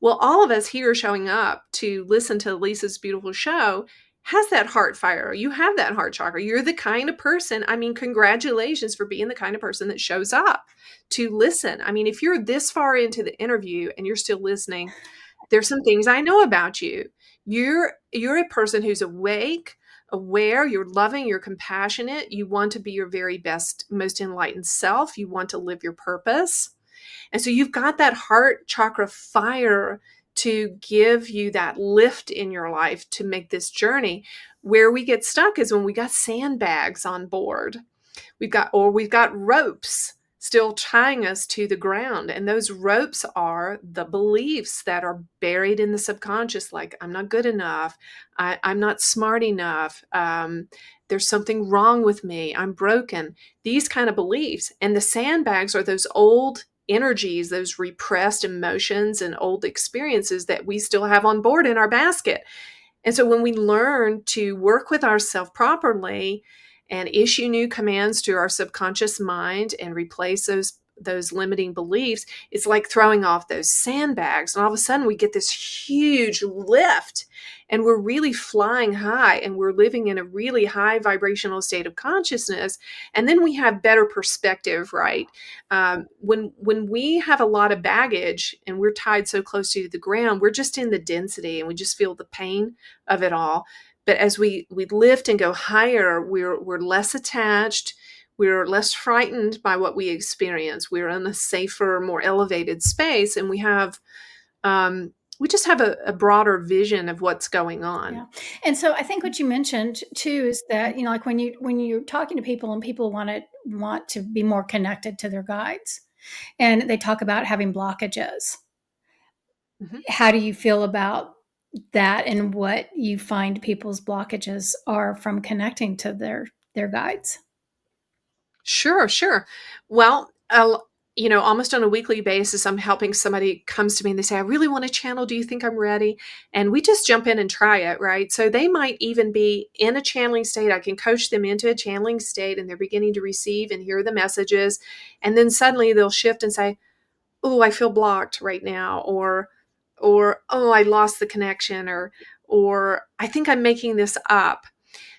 Well, all of us here showing up to listen to Lisa's beautiful show has that heart fire. You have that heart chakra. You're the kind of person, I mean, congratulations for being the kind of person that shows up to listen. I mean, if you're this far into the interview and you're still listening, there's some things I know about you. You're a person who's awake, aware, you're loving, you're compassionate, you want to be your very best, most enlightened self, you want to live your purpose. And so you've got that heart chakra fire to give you that lift in your life to make this journey. Where we get stuck is when we got sandbags on board. We've got ropes still tying us to the ground, and those ropes are the beliefs that are buried in the subconscious, like I'm not good enough, I'm not smart enough, there's something wrong with me, I'm broken. These kind of beliefs. And the sandbags are those old energies, those repressed emotions and old experiences that we still have on board in our basket. And so when we learn to work with ourselves properly and issue new commands to our subconscious mind and replace those limiting beliefs, it's like throwing off those sandbags. And all of a sudden we get this huge lift, and we're really flying high, and we're living in a really high vibrational state of consciousness. And then we have better perspective, right? When we have a lot of baggage and we're tied so close to the ground, we're just in the density and we just feel the pain of it all. But as we lift and go higher, we're less attached, we're less frightened by what we experience, we're in a safer, more elevated space, and we just have a broader vision of what's going on. Yeah. And so I think what you mentioned too is that, like when you're talking to people and people want to be more connected to their guides, and they talk about having blockages. Mhm. How do you feel about that, and what you find people's blockages are from connecting to their guides? Sure, sure. Well, almost on a weekly basis, I'm helping somebody comes to me and they say, I really want to channel. Do you think I'm ready? And we just jump in and try it, right? So they might even be in a channeling state. I can coach them into a channeling state and they're beginning to receive and hear the messages. And then suddenly they'll shift and say, oh, I feel blocked right now, or oh, I lost the connection, or I think I'm making this up.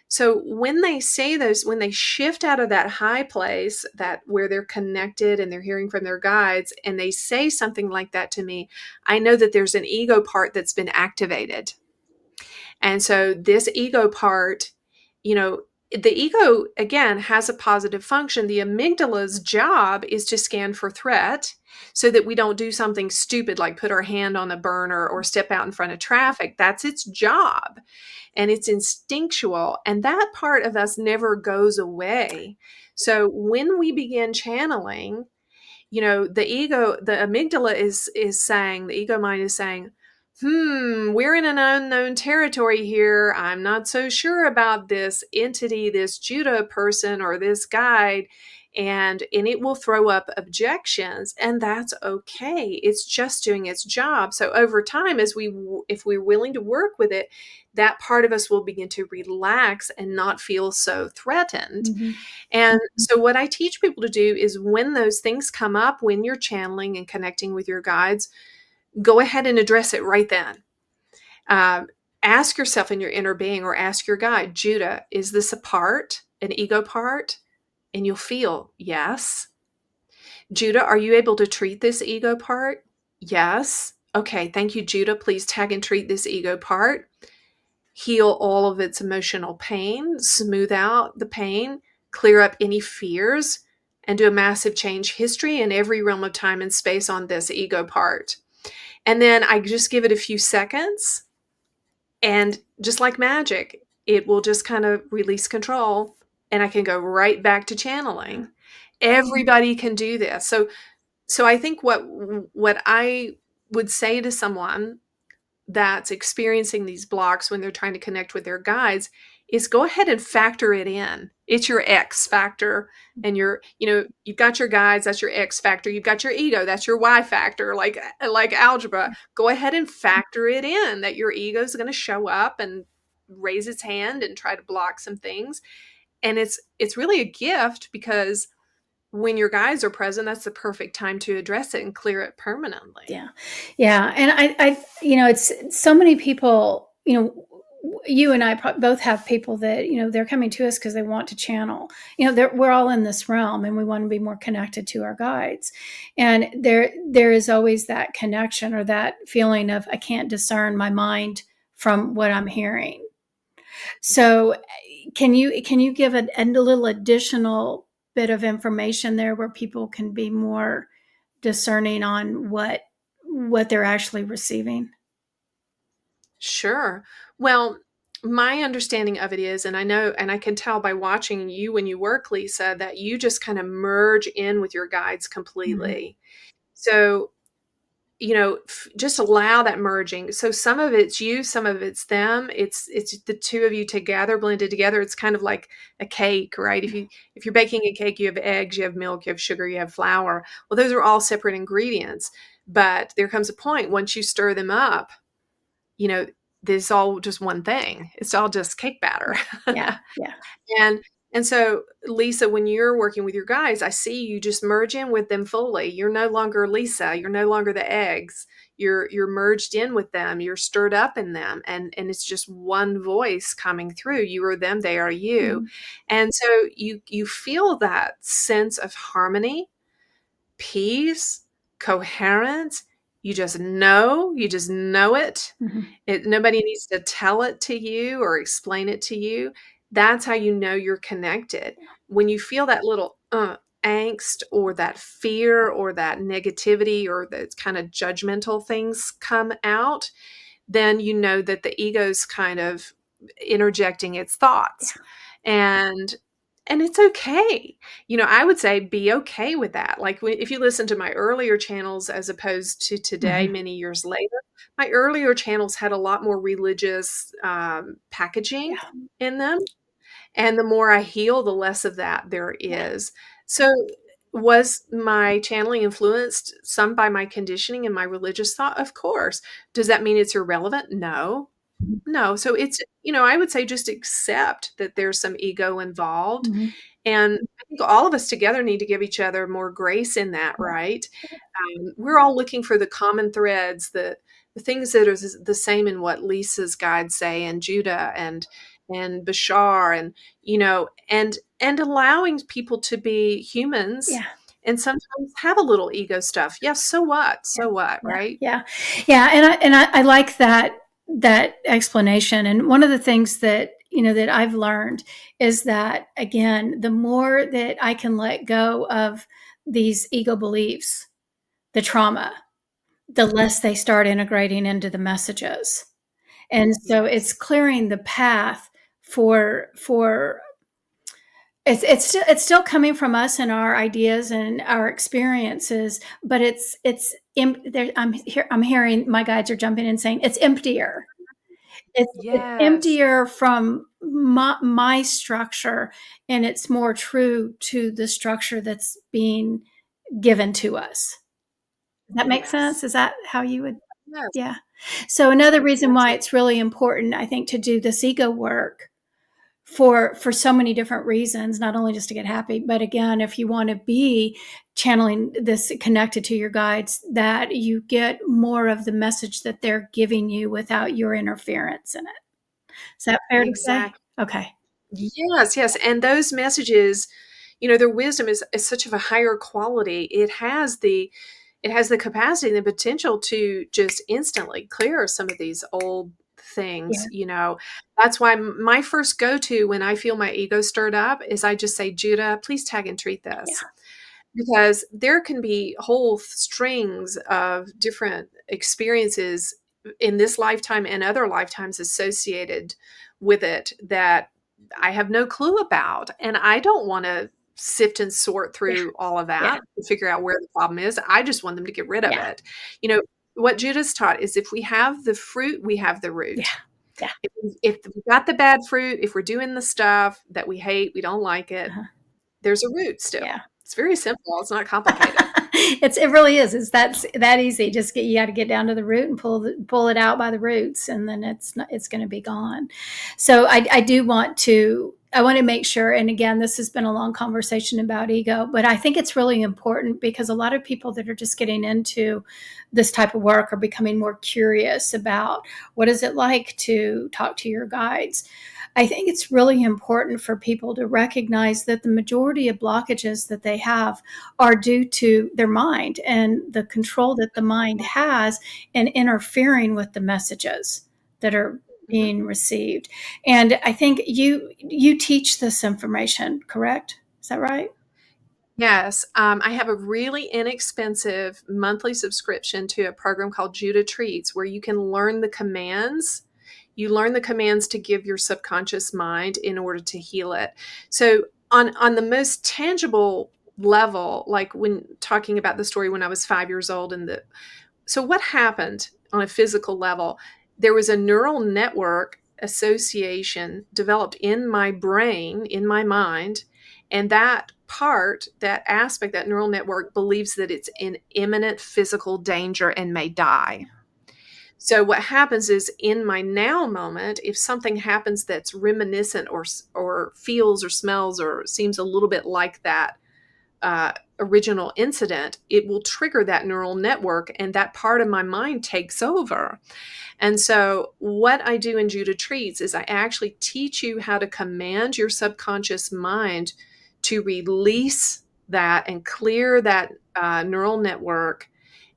So when they say those, when they shift out of that high place, that where they're connected and they're hearing from their guides, and they say something like that to me, I know that there's an ego part that's been activated. And so this ego part, the ego again has a positive function. The amygdala's job is to scan for threat so that we don't do something stupid like put our hand on a burner or step out in front of traffic. That's its job, and it's instinctual, and that part of us never goes away. So when we begin channeling, the amygdala is saying, the ego mind is saying, we're in an unknown territory here, I'm not so sure about this entity, this Judah person or this guide. And it will throw up objections, and that's okay. It's just doing its job. So over time, if we're willing to work with it, that part of us will begin to relax and not feel so threatened. Mm-hmm. And so, what I teach people to do is when those things come up, when you're channeling and connecting with your guides, go ahead and address it right then. Um, Ask yourself in your inner being, or ask your guide, Judah, is this a part, an ego part? And you'll feel, yes. Judah, are you able to treat this ego part? Yes. Okay, thank you, Judah. Please tag and treat this ego part. Heal all of its emotional pain, smooth out the pain, clear up any fears, and do a massive change history in every realm of time and space on this ego part. And then I just give it a few seconds, and just like magic, it will just kind of release control, and I can go right back to channeling. Everybody can do this. So I think what I would say to someone that's experiencing these blocks when they're trying to connect with their guides is go ahead and factor it in. It's your X factor. And you've got your guides, that's your X factor. You've got your ego, that's your Y factor, like algebra. Go ahead and factor it in that your ego is going to show up and raise its hand and try to block some things. And it's really a gift, because when your guides are present, that's the perfect time to address it and clear it permanently. Yeah. Yeah. And it's so many people, you and I both have people that, they're coming to us because they want to channel. We're all in this realm and we want to be more connected to our guides. And there is always that connection or that feeling of, I can't discern my mind from what I'm hearing. So can you give a little additional bit of information there where people can be more discerning on what they're actually receiving? Sure. Well, my understanding of it is, and I know, and I can tell by watching you when you work, Lisa, that you just kind of merge in with your guides Mm-hmm. completely. So, just allow that merging. So some of it's you, some of it's them. It's the two of you together, blended together. It's kind of like a cake, right? If you're baking a cake, you have eggs, you have milk, you have sugar, you have flour. Well, those are all separate ingredients. But there comes a point once you stir them up, you know, this all just one thing. It's all just cake batter. Yeah, yeah, yeah, And and so, Lisa, when you're working with your guys, I see you just merge in with them fully. You're no longer Lisa. You're no longer the eggs. You're merged in with them. You're stirred up in them, and it's just one voice coming through. You are them. They are you. mm-hmm. And so you feel that sense of harmony, peace, coherence. You just know it. Mm-hmm. Nobody needs to tell it to you or explain it to you. That's how you know you're connected. When you feel that little angst or that fear or that negativity or that kind of judgmental things come out, then you know that the ego's kind of interjecting its Yeah, thoughts. And it's okay. I would say be okay with that. Like if you listen to my earlier channels as opposed to today, mm-hmm. many years later, my earlier channels had a lot more religious packaging Yeah, in them. And the more I heal, the less of that there yeah, is. So, was my channeling influenced some by my conditioning and my religious thought? Of course. Does that mean it's irrelevant? No. No. So I would say just accept that there's some ego involved. mm-hmm. And I think all of us together need to give each other more grace in that, Yeah, right? We're all looking for the common threads, the things that are the same in what Lisa's guides say, and Judah and Bashar, and and allowing people to be humans yeah. and sometimes have a little ego stuff. Yes, so what? Yeah, So what, yeah, right? yeah, yeah, and I like that explanation. And one of the things that that I've learned is that again, the more that I can let go of these ego beliefs, the trauma, the less they start integrating into the messages. And so Yes. it's clearing the path for it's still coming from us and our ideas and our experiences, but I'm hearing my guides are jumping in saying it's emptier. It's Yes. emptier from my structure, and it's more true to the structure that's being given to us. Does that make Yes. sense? Is that how you would? Yes. Yeah. So another reason Yes. why it's really important, I think, to do this ego work for so many different reasons, not only just to get happy, but again, if you want to be channeling this connected to your guides, that you get more of the message that they're giving you without your interference in it. Is that fair to say? Exactly. Okay. Yes, yes. And those messages, their wisdom is such of a higher quality. It has the capacity and the potential to just instantly clear some of these old Yeah. things. That's why my first go-to when I feel my ego stirred up is I just say, Judah, please tag and treat Yeah. this. Because there can be whole strings of different experiences in this lifetime and other lifetimes associated with it that I have no clue about. And I don't want to sift and sort Yeah. through all of Yeah. that to figure out where the problem is. I just want them to get rid of Yeah. it. You know, what Judah's taught is if we have the fruit, we have the Yeah. root. Yeah. If we got the bad fruit, if we're doing the stuff that we hate, we don't like it, Uh-huh. there's a root Yeah. still. It's very simple. It's not complicated. It really is. It's that easy. Just you got to get down to the root and pull it out by the roots, and then it's going to be gone. So I want to make sure. And again, this has been a long conversation about ego, but I think it's really important because a lot of people that are just getting into this type of work are becoming more curious about what is it like to talk to your guides. I think it's really important for people to recognize that the majority of blockages that they have are due to their mind and the control that the mind has in interfering with the messages that are Mhm. being received. And I think you teach this information, correct? Is that right? Yes, I have a really inexpensive monthly subscription to a program called Judah Treats, where you can learn the commands You learn the commands to give your subconscious mind in order to heal it. So on the most tangible level, like when talking about the story when I was 5 years old, and the so what happened on a physical level? There was a neural network association developed in my brain, in my mind, and that part, that aspect, that neural network believes that it's in imminent physical danger and may die. So what happens is in my now moment, if something happens that's reminiscent or feels or smells or seems a little bit like that original incident, it will trigger that neural network, and that part of my mind takes over. And so, what I do in Judah Treats is I actually teach you how to command your subconscious mind to release that and clear that neural network,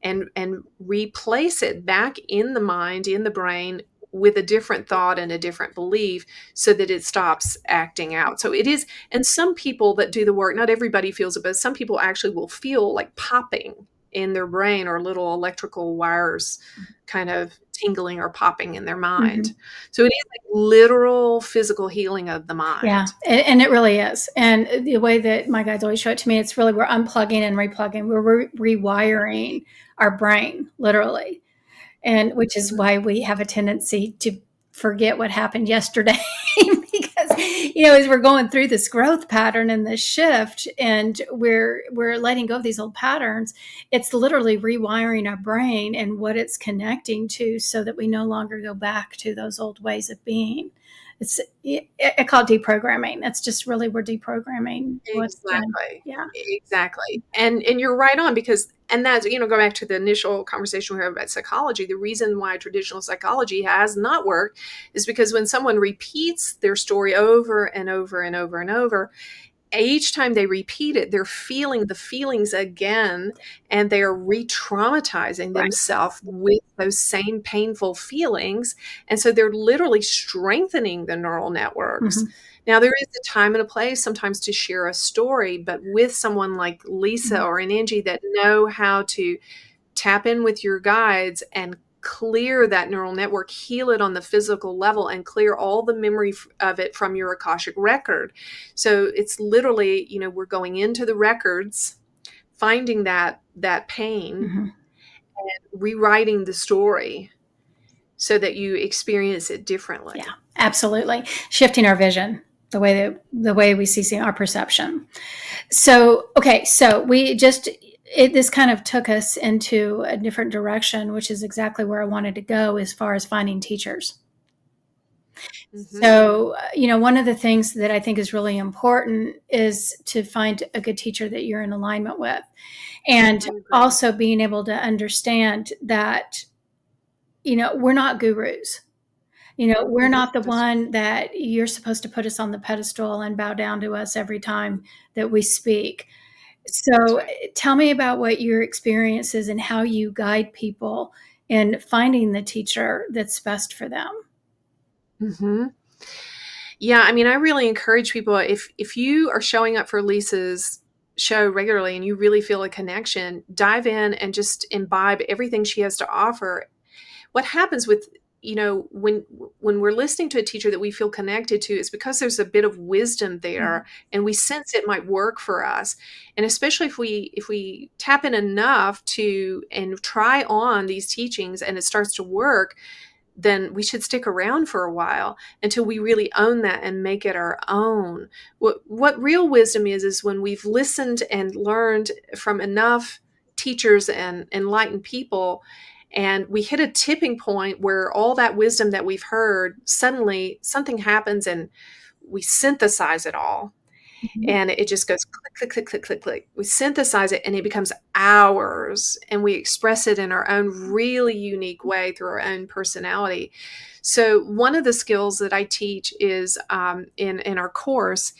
and replace it back in the mind, in the brain, with a different thought and a different belief, so that it stops acting out. So it is, and some people that do the work, not everybody feels it, but some people actually will feel like popping in their brain, or little electrical wires kind of tingling or popping in their Mm-hmm. mind. So it is like literal physical healing of the Yeah, mind. and it really is. And the way that my guides always show it to me, it's really we're unplugging and replugging. We're rewiring our brain, literally, and which is why we have a tendency to forget what happened yesterday because as we're going through this growth pattern and this shift, and we're letting go of these old patterns, it's literally rewiring our brain and what it's connecting to, so that we no longer go back to those old ways of being. I call it deprogramming. That's just really, we're deprogramming what's been. Exactly. Yeah. Exactly. And you're right on, because and that's, go back to the initial conversation we had about psychology. The reason why traditional psychology has not worked is because when someone repeats their story over and over and over and over, each time they repeat it, they're feeling the feelings again, and they are re-traumatizing Right. themselves with those same painful feelings. And so they're literally strengthening the neural networks. Mm-hmm. Now, there is a time and a place sometimes to share a story, but with someone like Lisa Mm-hmm. or an Angie that know how to tap in with your guides and clear that neural network, heal it on the physical level, and clear all the memory of it from your Akashic record. So it's literally, we're going into the records, finding that pain, Mm-hmm. rewriting the story so that you experience it Yeah, differently. absolutely. Shifting our vision, the way we see our perception. So, okay, so this kind of took us into a different direction, which is exactly where I wanted to go as far as finding teachers. Hmm. So, one of the things that I think is really important is to find a good teacher that you're in alignment with. And I agree. also being able to understand that, we're not gurus. We're Hmm. not the That's one that you're supposed to put us on the pedestal and bow down to us every time that we speak. that's So right. tell me about what your experience is and how you guide people in finding the teacher that's best for them. Hmm. Yeah, I mean, I really encourage people, if you are showing up for Lisa's show regularly and you really feel a connection, dive in and just imbibe everything she has to offer. What happens with, when we're listening to a teacher that we feel connected to, is because there's a bit of wisdom Mhm. there, and we sense it might work for us. And especially if we tap in enough to and try on these teachings and it starts to work, then we should stick around for a while until we really own that and make it our own. What real wisdom is when we've listened and learned from enough teachers and enlightened people, and we hit a tipping point where all that wisdom that we've heard, suddenly something happens and we synthesize it all, Mhm. and it just goes click, click, click, click, click, click. We synthesize it and it becomes ours, and we express it in our own really unique way through our own personality. So one of the skills that I teach is in our course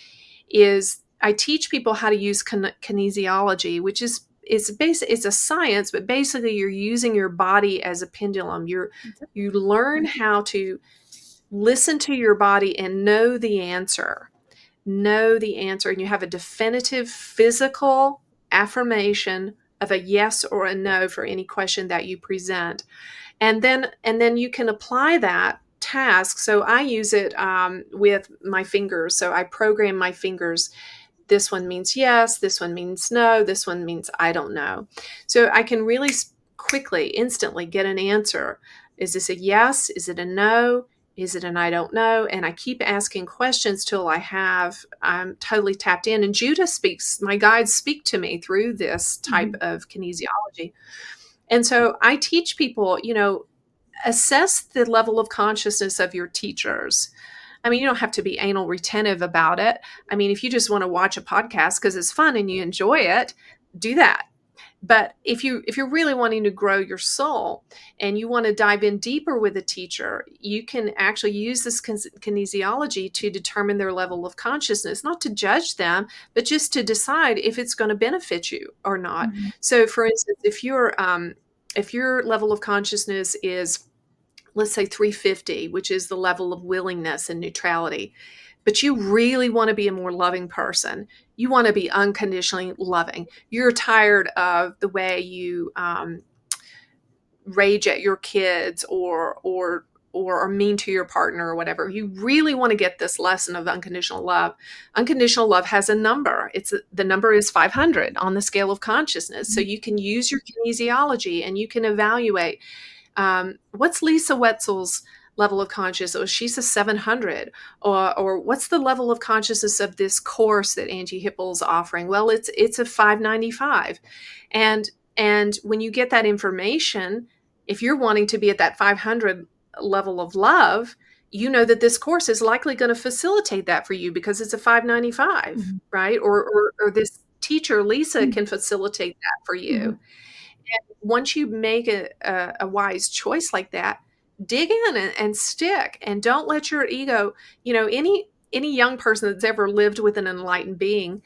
is I teach people how to use kinesiology, which is it's a science, but basically you're using your body as a pendulum. You learn how to listen to your body and know the answer, and you have a definitive physical affirmation of a yes or a no for any question that you present. And then you can apply that task. So I use it with my fingers. So I program my fingers. This one means yes, this one means no, this one means I don't know. So I can really quickly, instantly get an answer. Is this a yes? Is it a no? Is it an I don't know? And I keep asking questions till I'm totally tapped in. And Judah speaks, my guides speak to me through this type Mhm. of kinesiology. And so I teach people, assess the level of consciousness of your teachers. I mean, you don't have to be anal retentive about it. I mean, if you just want to watch a podcast because it's fun and you enjoy it, do that. But if you're really wanting to grow your soul and you want to dive in deeper with a teacher, you can actually use this kinesiology to determine their level of consciousness, not to judge them, but just to decide if it's going to benefit you or not. Mhm. So, for instance, if your level of consciousness is, let's say, 350, which is the level of willingness and neutrality, but you really want to be a more loving person. You want to be unconditionally loving. You're tired of the way you rage at your kids or are mean to your partner or whatever. You really want to get this lesson of unconditional love. Unconditional love has a number. The number is 500 on the scale of consciousness. So you can use your kinesiology and you can evaluate what's Lisa Wetzel's level of consciousness? Oh, she's a 700. Or what's the level of consciousness of this course that Anjie Hipple's offering? Well, it's a 595. And and when you get that information, if you're wanting to be at that 500 level of love, you know that this course is likely going to facilitate that for you because it's a 595, Mhm. right? Or this teacher, Lisa, Mhm. can facilitate that for you. Mhm. Once you make a wise choice like that, dig in and stick, and don't let your ego, any young person that's ever lived with an enlightened being,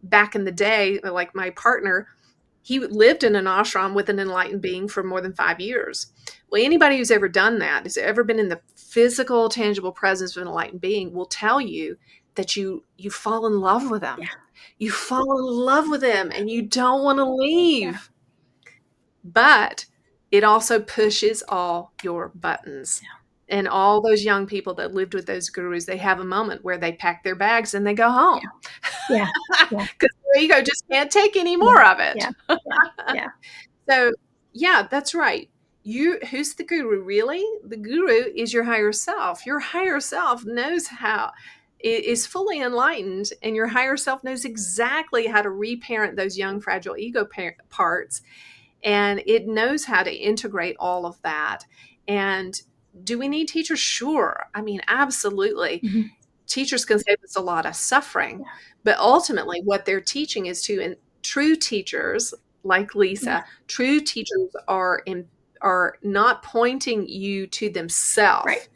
back in the day, like my partner, he lived in an ashram with an enlightened being for more than 5 years. Well, anybody who's ever done that, has ever been in the physical, tangible presence of an enlightened being, will tell you that you fall in love with them. Yeah. You fall in love with them and you don't want to Yeah. leave, but it also pushes all your buttons. And all those young people that lived with those gurus, they have a moment where they pack their bags and they go Yeah. home Yeah. Yeah. because their ego just can't take any Yeah. more of it. Yeah. Yeah. Yeah. So, yeah, that's right. Who's the guru really? The guru is your higher self. Your higher self knows how, is fully enlightened, and your higher self knows exactly how to reparent those young, fragile ego parts, and it knows how to integrate all of that. And do we need teachers? Sure. I mean, absolutely. Mhm. Teachers can save us a lot of suffering, Yeah. but ultimately what they're teaching is to, and true teachers like Yeah. Lisa, true teachers are not pointing you to Right. themselves.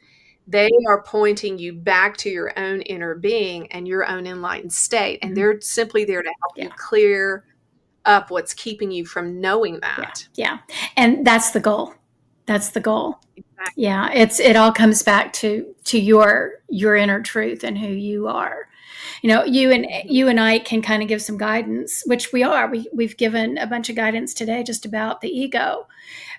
They are pointing you back to your own inner being and your own enlightened state, and Mhm. they're simply there to help Yeah. you clear up what's keeping you from knowing Yeah. that. Yeah. And that's the goal. That's the goal. Exactly. Yeah. It all comes back to your inner truth and who you are. Mhm. You and I can kind of give some guidance, which we are. We've given a bunch of guidance today just about the ego,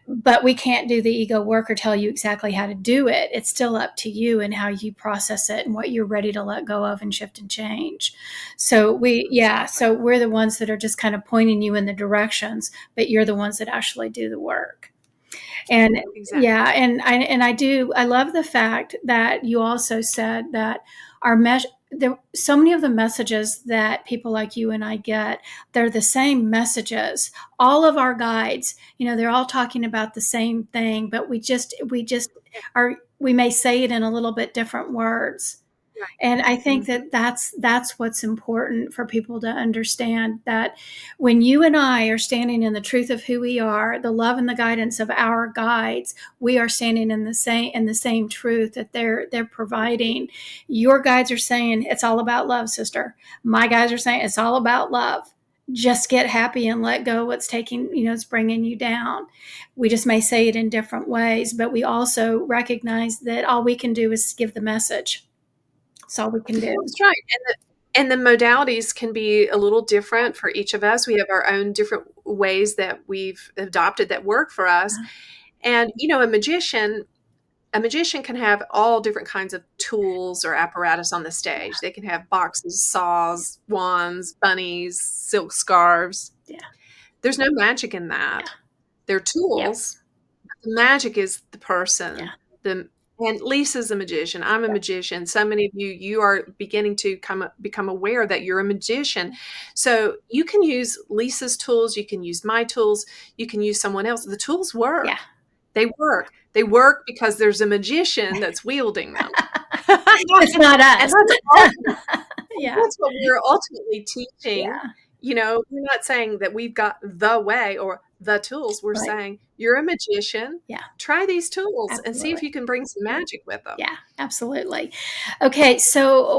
but we can't do the ego work or tell you exactly how to do it. It's still up to you and how you process it and what you're ready to let go of and shift and change. Exactly. So we're the ones that are just kind of pointing you in the directions, but you're the ones that actually do the work. And Exactly. yeah, I love the fact that you also said that our measure there so many of the messages that people like you and I get, they're the same messages. All of our guides, they're all talking about the same thing, but we just Yeah. are we may say it in a little bit different words. Right. And I think Mhm. that that's what's important for people to understand, that when you and I are standing in the truth of who we are, the love and the guidance of our guides, we are standing in the same truth that they're providing. Your guides are saying it's all about love, sister. My guides are saying it's all about love. Just get happy and let go what's it's bringing you down. We just may say it in different ways, but we also recognize that all we can do is give the message. That's all we can do. That's right. And the modalities can be a little different for each of us. We have our own different ways that we've adopted that work for us. And a magician, a magician can have all different kinds of tools or apparatus on the stage. They can have boxes, saws, wands, bunnies, silk scarves. Yeah. There's no magic in Yeah. that. They're Yeah. tools. The magic is the Yeah. person. The and Lisa's a magician. I'm a magician. So many of you are beginning to become aware that you're a magician. So you can use Lisa's tools. You can use my tools. You can use someone else. The tools Yeah. work. They work. They work because there's a magician that's wielding them. It's not And us. Yeah. that's what we're ultimately teaching. Yeah. We're not saying that we've got the way or the tools. We're Right. saying you're a magician. Yeah. Try these tools and see Absolutely. if you can bring some magic with them. Yeah, absolutely. Okay, so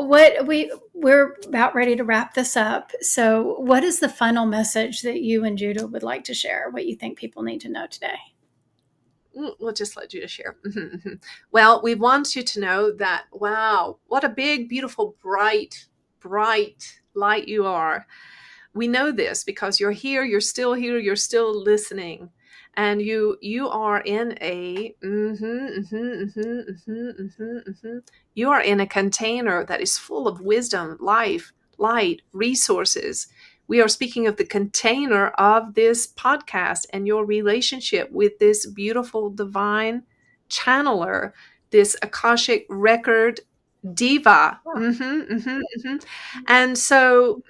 we're about ready to wrap this up. So, what is the final message that you and Judah would like to share? What you think people need to know today? We'll just let you to share. Well, we want you to know that, wow, what a big, beautiful, bright light you are. We know this because you're here, you're still listening. And you are in a you are in a container that is full of wisdom, life, light, resources. We are speaking of the container of this podcast and your relationship with this beautiful divine channeler, this Akashic record diva. And so,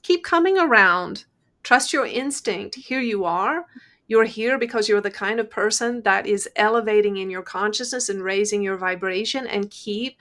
keep coming around. Trust your instinct. Here you are. You're here because you're the kind of person that is elevating in your consciousness and raising your vibration, and keep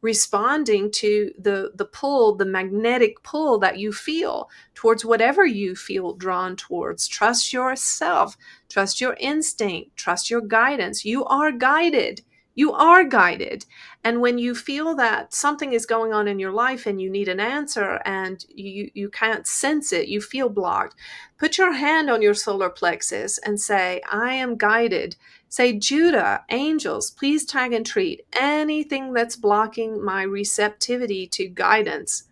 responding to the pull, the magnetic pull that you feel towards whatever you feel drawn towards. Trust yourself. Trust your instinct. Trust your guidance. You are guided. You are guided. And when you feel that something is going on in your life and you need an answer and you can't sense it, you feel blocked, put your hand on your solar plexus and say, I am guided. Say, Judah, angels, please tag and treat anything that's blocking my receptivity to guidance.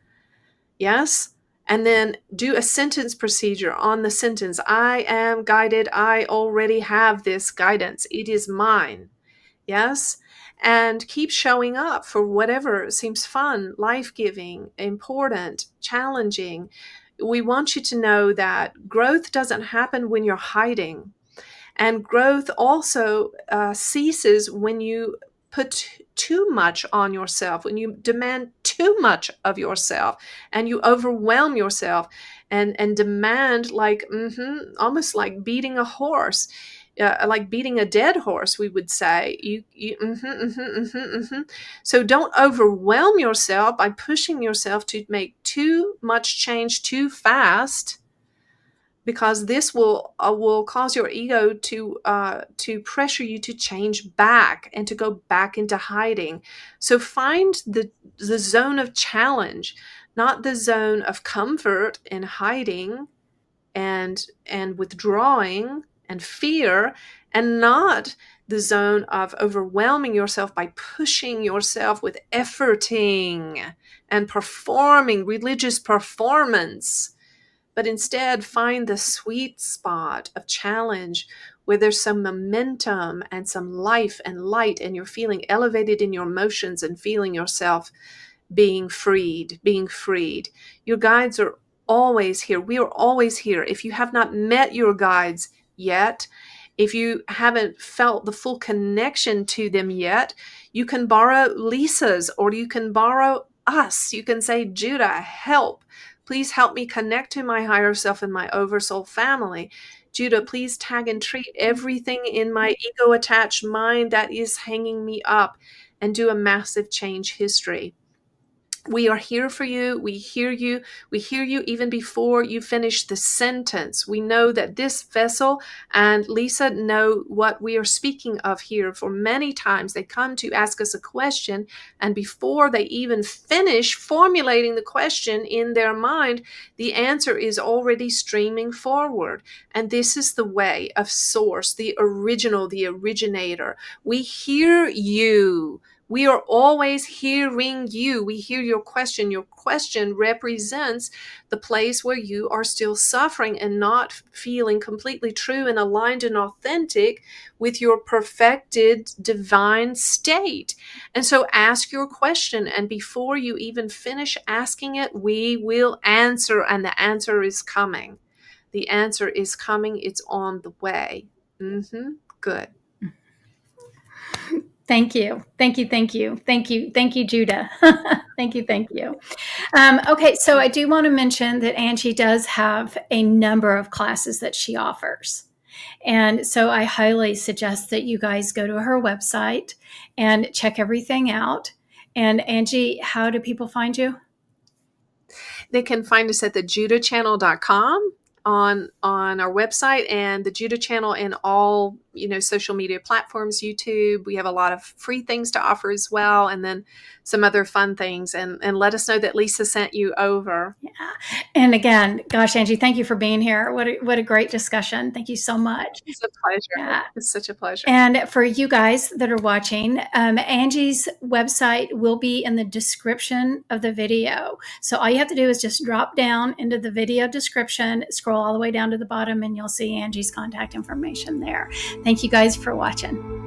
Yes? And then do a sentence procedure on the sentence. I am guided. I already have this guidance. It is mine. Yes? And keep showing up for whatever seems fun, life giving, important, challenging. We want you to know that growth doesn't happen when you're hiding. And growth also ceases when you put too much on yourself, when you demand too much of yourself and you overwhelm yourself and demand almost like beating a horse. Like beating a dead horse, we would say. So don't overwhelm yourself by pushing yourself to make too much change too fast, because this will cause your ego to pressure you to change back and to go back into hiding. So find the zone of challenge, not the zone of comfort and hiding and withdrawing and fear, and not the zone of overwhelming yourself by pushing yourself with efforting and performing religious performance. But instead, find the sweet spot of challenge where there's some momentum and some life and light, and you're feeling elevated in your emotions and feeling yourself being freed, being freed. Your guides are always here. We are always here. If you have not met your guides yet, if you haven't felt the full connection to them yet, you can borrow Lisa's, or you can borrow us. You can say, Judah, help. Please help me connect to my higher self and my oversoul family. Judah, please tag and treat everything in my ego attached mind that is hanging me up, and do a massive change history. We are here for you. We hear you. We hear you even before you finish the sentence. We know that this vessel and Lisa know what we are speaking of here. For many times they come to ask us a question, and before they even finish formulating the question in their mind, the answer is already streaming forward. And this is the way of Source, the original, the originator. We hear you. We are always hearing you. We hear your question. Your question represents the place where you are still suffering and not feeling completely true and aligned and authentic with your perfected divine state. And so ask your question. And before you even finish asking it, we will answer. And the answer is coming. The answer is coming. It's on the way. Good. Thank you. Thank you. Thank you. Thank you. Thank you, Judah. Thank you. Thank you. Okay, so I do want to mention that Anjie does have a number of classes that she offers. And so I highly suggest that you guys go to her website and check everything out. And Anjie, how do people find you? They can find us at the judahchannel.com on our website, and the Judah channel in all social media platforms, YouTube. We have a lot of free things to offer as well, and then some other fun things. And let us know that Lisa sent you over. Yeah. And again, gosh, Anjie, thank you for being here. What a great discussion. Thank you so much. It's a pleasure. Yeah. It's such a pleasure. And for you guys that are watching, Angie's website will be in the description of the video. So all you have to do is just drop down into the video description, scroll all the way down to the bottom, and you'll see Angie's contact information there. Thank you guys for watching.